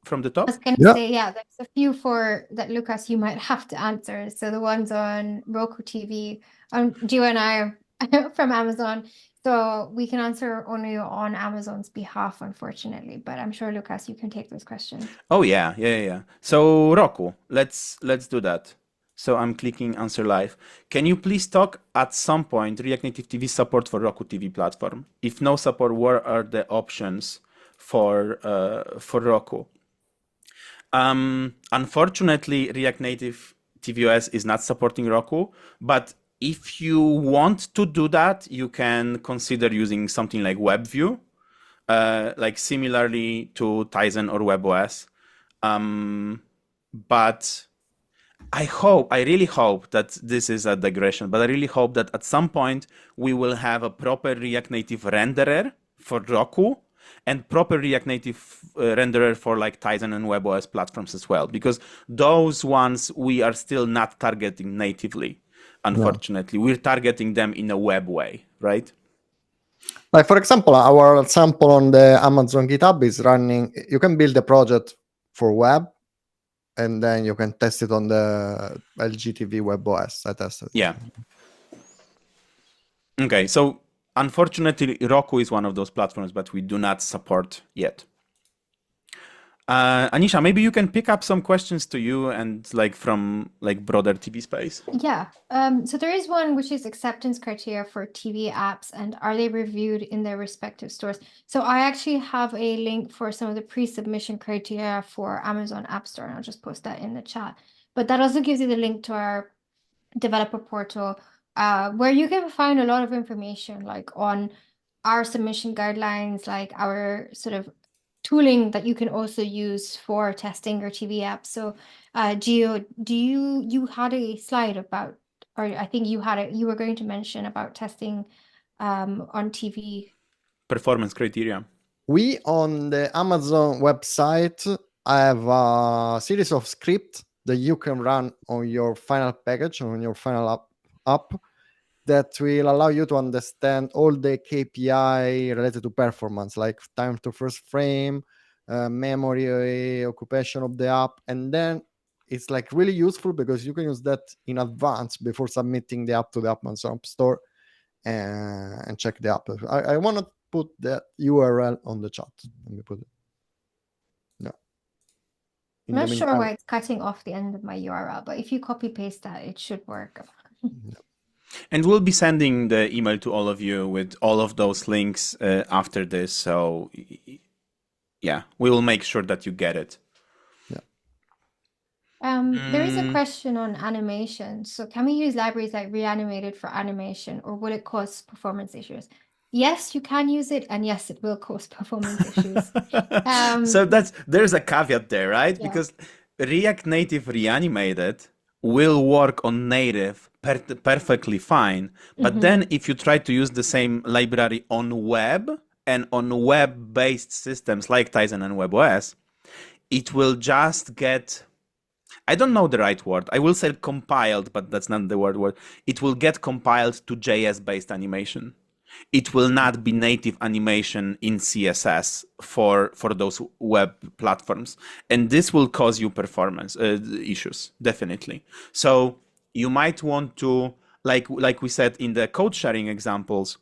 from the top. I was going to say, yeah, there's a few that Lucas, you might have to answer. So the ones on Roku TV, Gio and I are from Amazon. So we can answer only on Amazon's behalf, unfortunately. But I'm sure, Lucas, you can take those questions. Oh, yeah. So Roku, let's do that. So I'm clicking answer live. Can you please talk at some point React Native TV support for Roku TV platform? If no support, what are the options for Roku? Unfortunately, React Native tvOS is not supporting Roku, but if you want to do that, you can consider using something like WebView, like similarly to Tizen or WebOS. But I really hope that this is a digression, but I really hope that at some point we will have a proper React Native renderer for Roku and proper React Native renderer for like Tizen and WebOS platforms as well, because those ones we are still not targeting natively. Unfortunately, we're targeting them in a web way, right? Like, for example, our sample on the Amazon GitHub is running. You can build a project for web, and then you can test it on the LGTV WebOS. I tested. Yeah. Okay, so unfortunately, Roku is one of those platforms, but we do not support yet. Anisha, maybe you can pick up some questions to you and like from like broader TV space. Yeah. So there is one which is acceptance criteria for TV apps, and are they reviewed in their respective stores? So I actually have a link for some of the pre-submission criteria for Amazon App Store, and I'll just post that in the chat. But that also gives you the link to our developer portal, where you can find a lot of information like on our submission guidelines, like our sort of tooling that you can also use for testing your TV apps. So Gio, you had a slide about, or I think you were going to mention about testing on TV. Performance criteria. We on the Amazon website have a series of scripts that you can run on your final package, on your final app that will allow you to understand all the KPI related to performance, like time to first frame, memory occupation of the app. And then it's like really useful because you can use that in advance before submitting the app to the Amazon Store and check the app. I want to put that URL on the chat. Let me put it. No. I'm not sure why it's cutting off the end of my URL, but if you copy paste that, it should work. No. And we'll be sending the email to all of you with all of those links after this. So yeah, we will make sure that you get it. There is a question on animation. So can we use libraries like Reanimated for animation, or will it cause performance issues? Yes, you can use it, and yes, it will cause performance issues. So there's a caveat there, right? Yeah. Because React Native Reanimated will work on native perfectly fine. But then if you try to use the same library on web and on web-based systems like Tizen and WebOS, it will just get I don't know the right word. I will say compiled, but that's not the word. It will get compiled to JS-based animation. It will not be native animation in CSS for those web platforms, and this will cause you performance issues, definitely. So you might want to, like we said in the code sharing examples,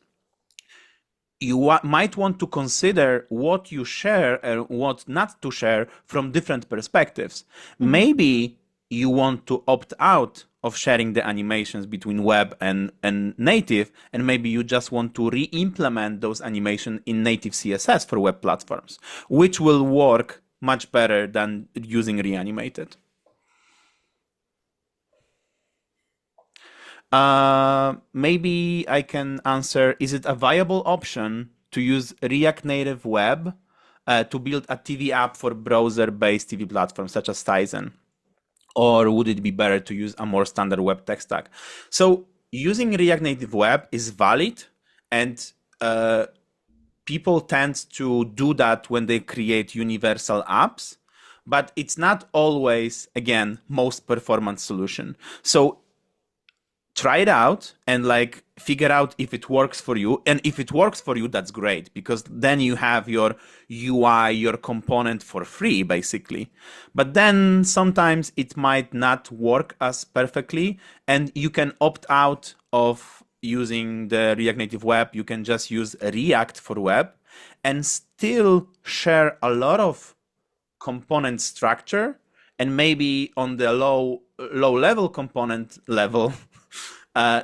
you might want to consider what you share and what not to share from different perspectives. Maybe you want to opt out of sharing the animations between web and native, and maybe you just want to re-implement those animations in native CSS for web platforms, which will work much better than using reanimated. Maybe I can answer, is it a viable option to use React Native Web to build a TV app for browser-based TV platforms such as Tizen? Or would it be better to use a more standard web tech stack? So using React Native Web is valid, and people tend to do that when they create universal apps, but it's not always, again, most performance solution. So try it out and like figure out if it works for you, and if it works for you, that's great, because then you have your UI, your component for free basically. But then sometimes it might not work as perfectly, and you can opt out of using the React Native Web. You can just use React for web and still share a lot of component structure, and maybe on the low level component level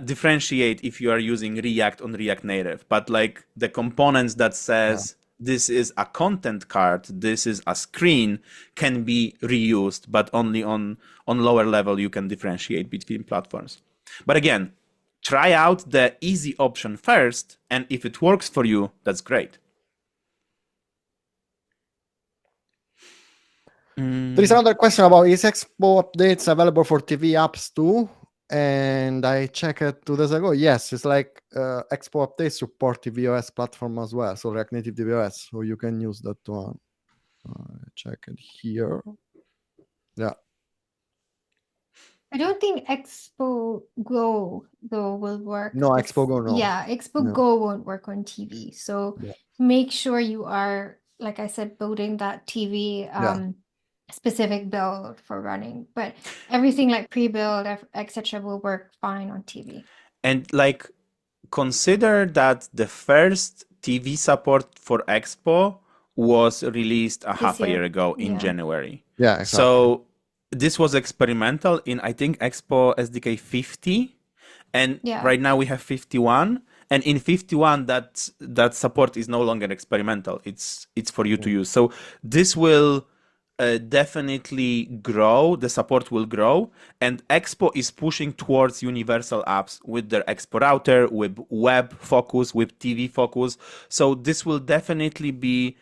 differentiate if you are using React on React Native. But like the components that says this is a content card, this is a screen, can be reused, but only on lower level you can differentiate between platforms. But again, try out the easy option first, and if it works for you, that's great. There is another question about, is Expo updates available for TV apps too? And I checked it 2 days ago. Yes, it's like Expo updates support tvOS platform as well, so React Native tvOS, so you can use that one. Check it here. Yeah. I don't think Expo Go though will work. No, Expo Go, no. Yeah, Expo No. Go won't work on TV. So Yeah. make sure you are, like I said, building that TV specific build for running. But everything like pre-build, etc., will work fine on TV. And like, consider that the first TV support for Expo was released half a year ago in January. Yeah, exactly. So this was experimental in, I think, Expo SDK 50, and right now we have 51. And in 51, that support is no longer experimental. It's for you to use. So this will definitely grow. The support will grow, and Expo is pushing towards universal apps with their Expo router, with web focus, with TV focus. So this will definitely be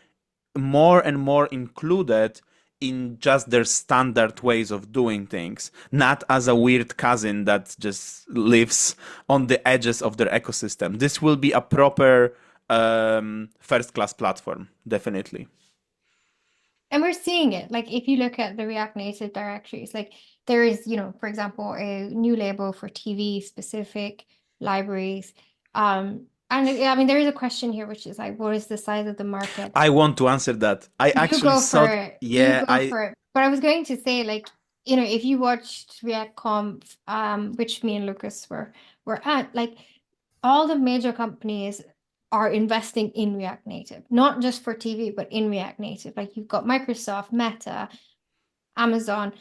more and more included in just their standard ways of doing things, not as a weird cousin that just lives on the edges of their ecosystem. This will be a proper first-class platform, definitely. And we're seeing it. Like if you look at the React Native directories, like there is, for example, a new label for TV specific libraries. And I mean, there is a question here, which is like, what is the size of the market? I want to answer that. I actually thought, for it. But I was going to say, like, if you watched React Conf, which me and Lucas were at, like, all the major companies are investing in React Native, not just for TV, but in React Native. Like you've got Microsoft, Meta, Amazon,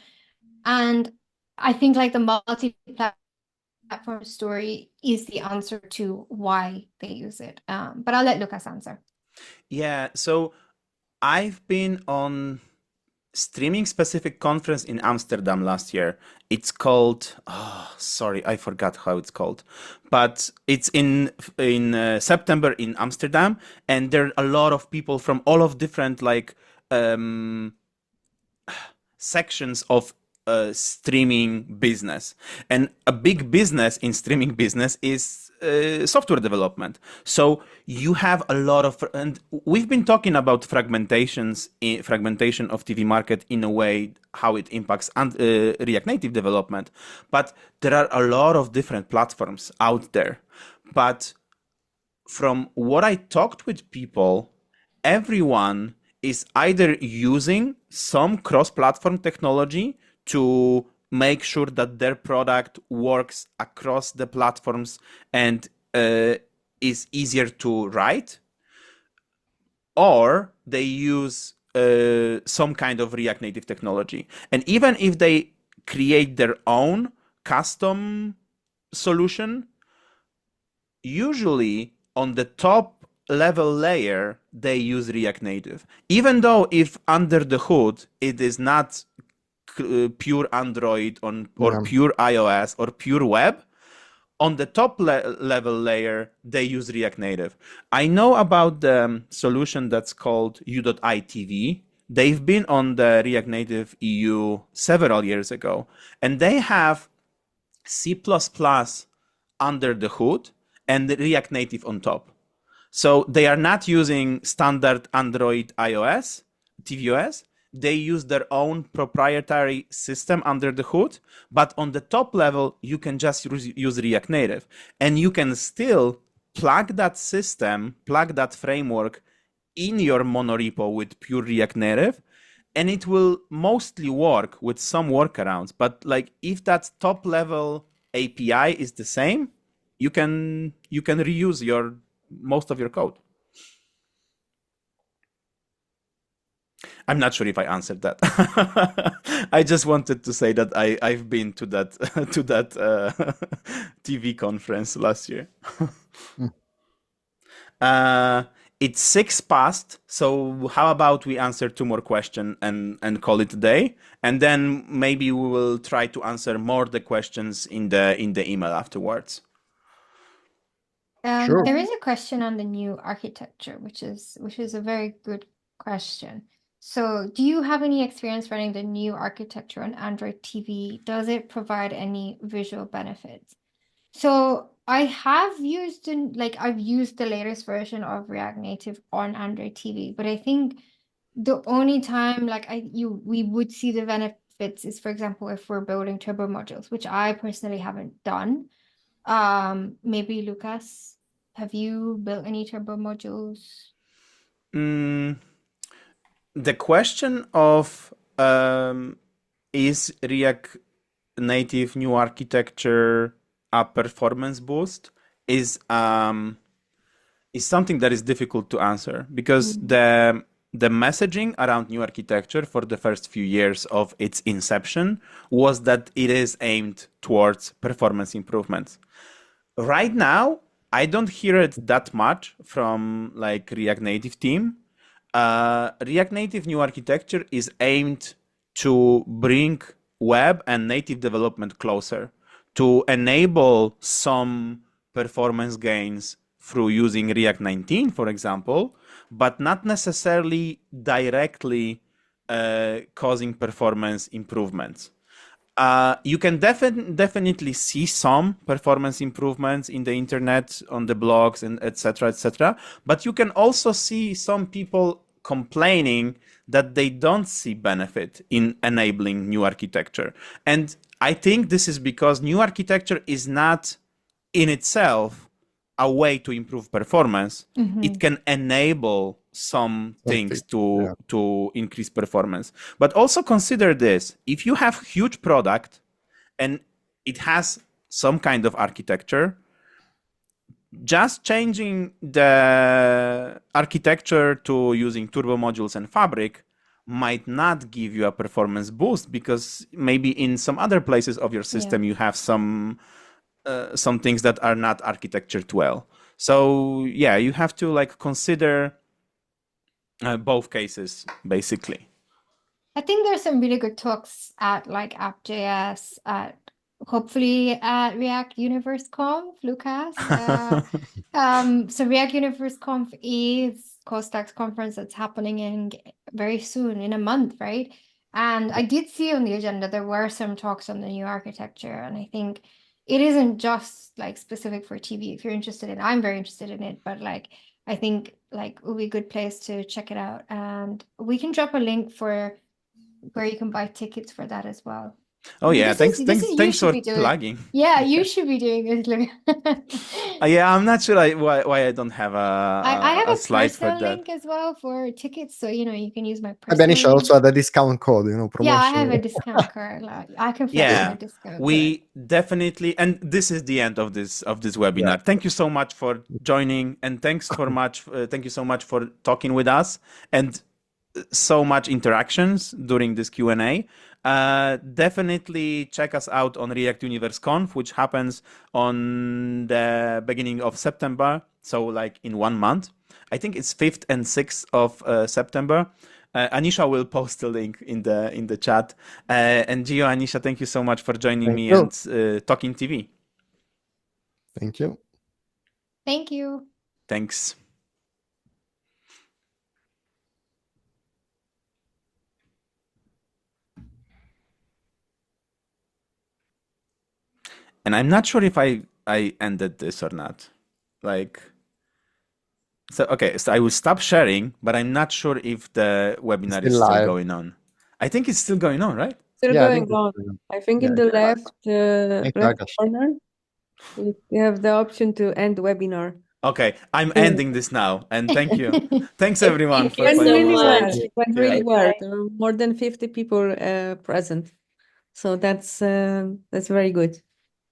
and I think like the multi-platform story is the answer to why they use it. But I'll let Lucas answer. Yeah, so I've been on streaming specific conference in Amsterdam last year. It's called, sorry, I forgot how it's called, but it's in September in Amsterdam, and there are a lot of people from all of different like sections of streaming business. And a big business in streaming business is software development. So you have a lot of, and we've been talking about fragmentation of TV market in a way how it impacts React Native development. But there are a lot of different platforms out there. But from what I talked with people, everyone is either using some cross-platform technology to make sure that their product works across the platforms and is easier to write, or they use some kind of React Native technology. And even if they create their own custom solution, usually on the top level layer, they use React Native. Even though if under the hood, it is not pure Android or pure iOS or pure web, on the top level layer, they use React Native. I know about the solution that's called U.ITV. They've been on the React Native EU several years ago, and they have C++ under the hood and React Native on top. So they are not using standard Android iOS, tvOS. They use their own proprietary system under the hood, but on the top level, you can just use React Native. And you can still plug that system, plug that framework in your monorepo with pure React Native, and it will mostly work with some workarounds. But like if that top level API is the same, you can reuse most of your code. I'm not sure if I answered that. I just wanted to say that I've been to that TV conference last year. It's 6 past, so how about we answer 2 more questions and call it a day, and then maybe we will try to answer more the questions in the email afterwards. Sure. There is a question on the new architecture, which is a very good question. So, do you have any experience running the new architecture on Android TV? Does it provide any visual benefits? So, I have used I've used the latest version of React Native on Android TV, but I think the only time we would see the benefits is, for example, if we're building turbo modules, which I personally haven't done. Maybe Lucas, have you built any turbo modules? The question of is React Native new architecture a performance boost is something that is difficult to answer, because the messaging around new architecture for the first few years of its inception was that it is aimed towards performance improvements. Right now, I don't hear it that much from like React Native team. React Native new architecture is aimed to bring web and native development closer, to enable some performance gains through using React 19, for example, but not necessarily directly causing performance improvements. You can definitely see some performance improvements in the internet, on the blogs, and etc. But you can also see some people complaining that they don't see benefit in enabling new architecture. And I think this is because new architecture is not in itself a way to improve performance. It can enable some things to increase performance. But also consider this: if you have huge product and it has some kind of architecture, just changing the architecture to using turbo modules and fabric might not give you a performance boost, because maybe in some other places of your system you have some things that are not architectured well. So yeah, you have to like consider both cases basically. I think there's some really good talks at like App.js, at hopefully at React Universe Conf, Lucas. So React Universe Conf is Callstack's conference that's happening in very soon, in a month, right? And I did see on the agenda there were some talks on the new architecture, and I think it isn't just like specific for TV. If you're interested in, I'm very interested in it, but like I think like it would be a good place to check it out. And we can drop a link for where you can buy tickets for that as well. Oh yeah, This is you thanks should for be doing. plugging. Yeah, you should be doing it, Louis. Yeah, I'm not sure why I don't have I have a a slide for personal that. link as well for tickets, so you can use my Maybe personal Anisha link. also had a discount code, Yeah, I promotion. have a discount card. Like, I can flash Yeah, my discount card. we definitely, and this is the end of this webinar. Thank you so much for joining, and thank you so much for talking with us, and so much interactions during this Q&A. Definitely check us out on React Universe Conf, which happens on the beginning of September, so like in 1 month. I think it's 5th and 6th of September. Anisha will post the link in the chat. And Gio, Anisha, thank you so much for joining me and talking TV. Thank you. Thank you. Thanks. And I'm not sure if I ended this or not. Like, so okay, so I will stop sharing, but I'm not sure if the webinar is still going on. I think it's still going on, right? Still going on. I think in the left corner, you have the option to end webinar. Okay, I'm ending this now, and thank you. Thanks everyone for It went really well. participating. It went really well. There were more than 50 people present, so that's very good.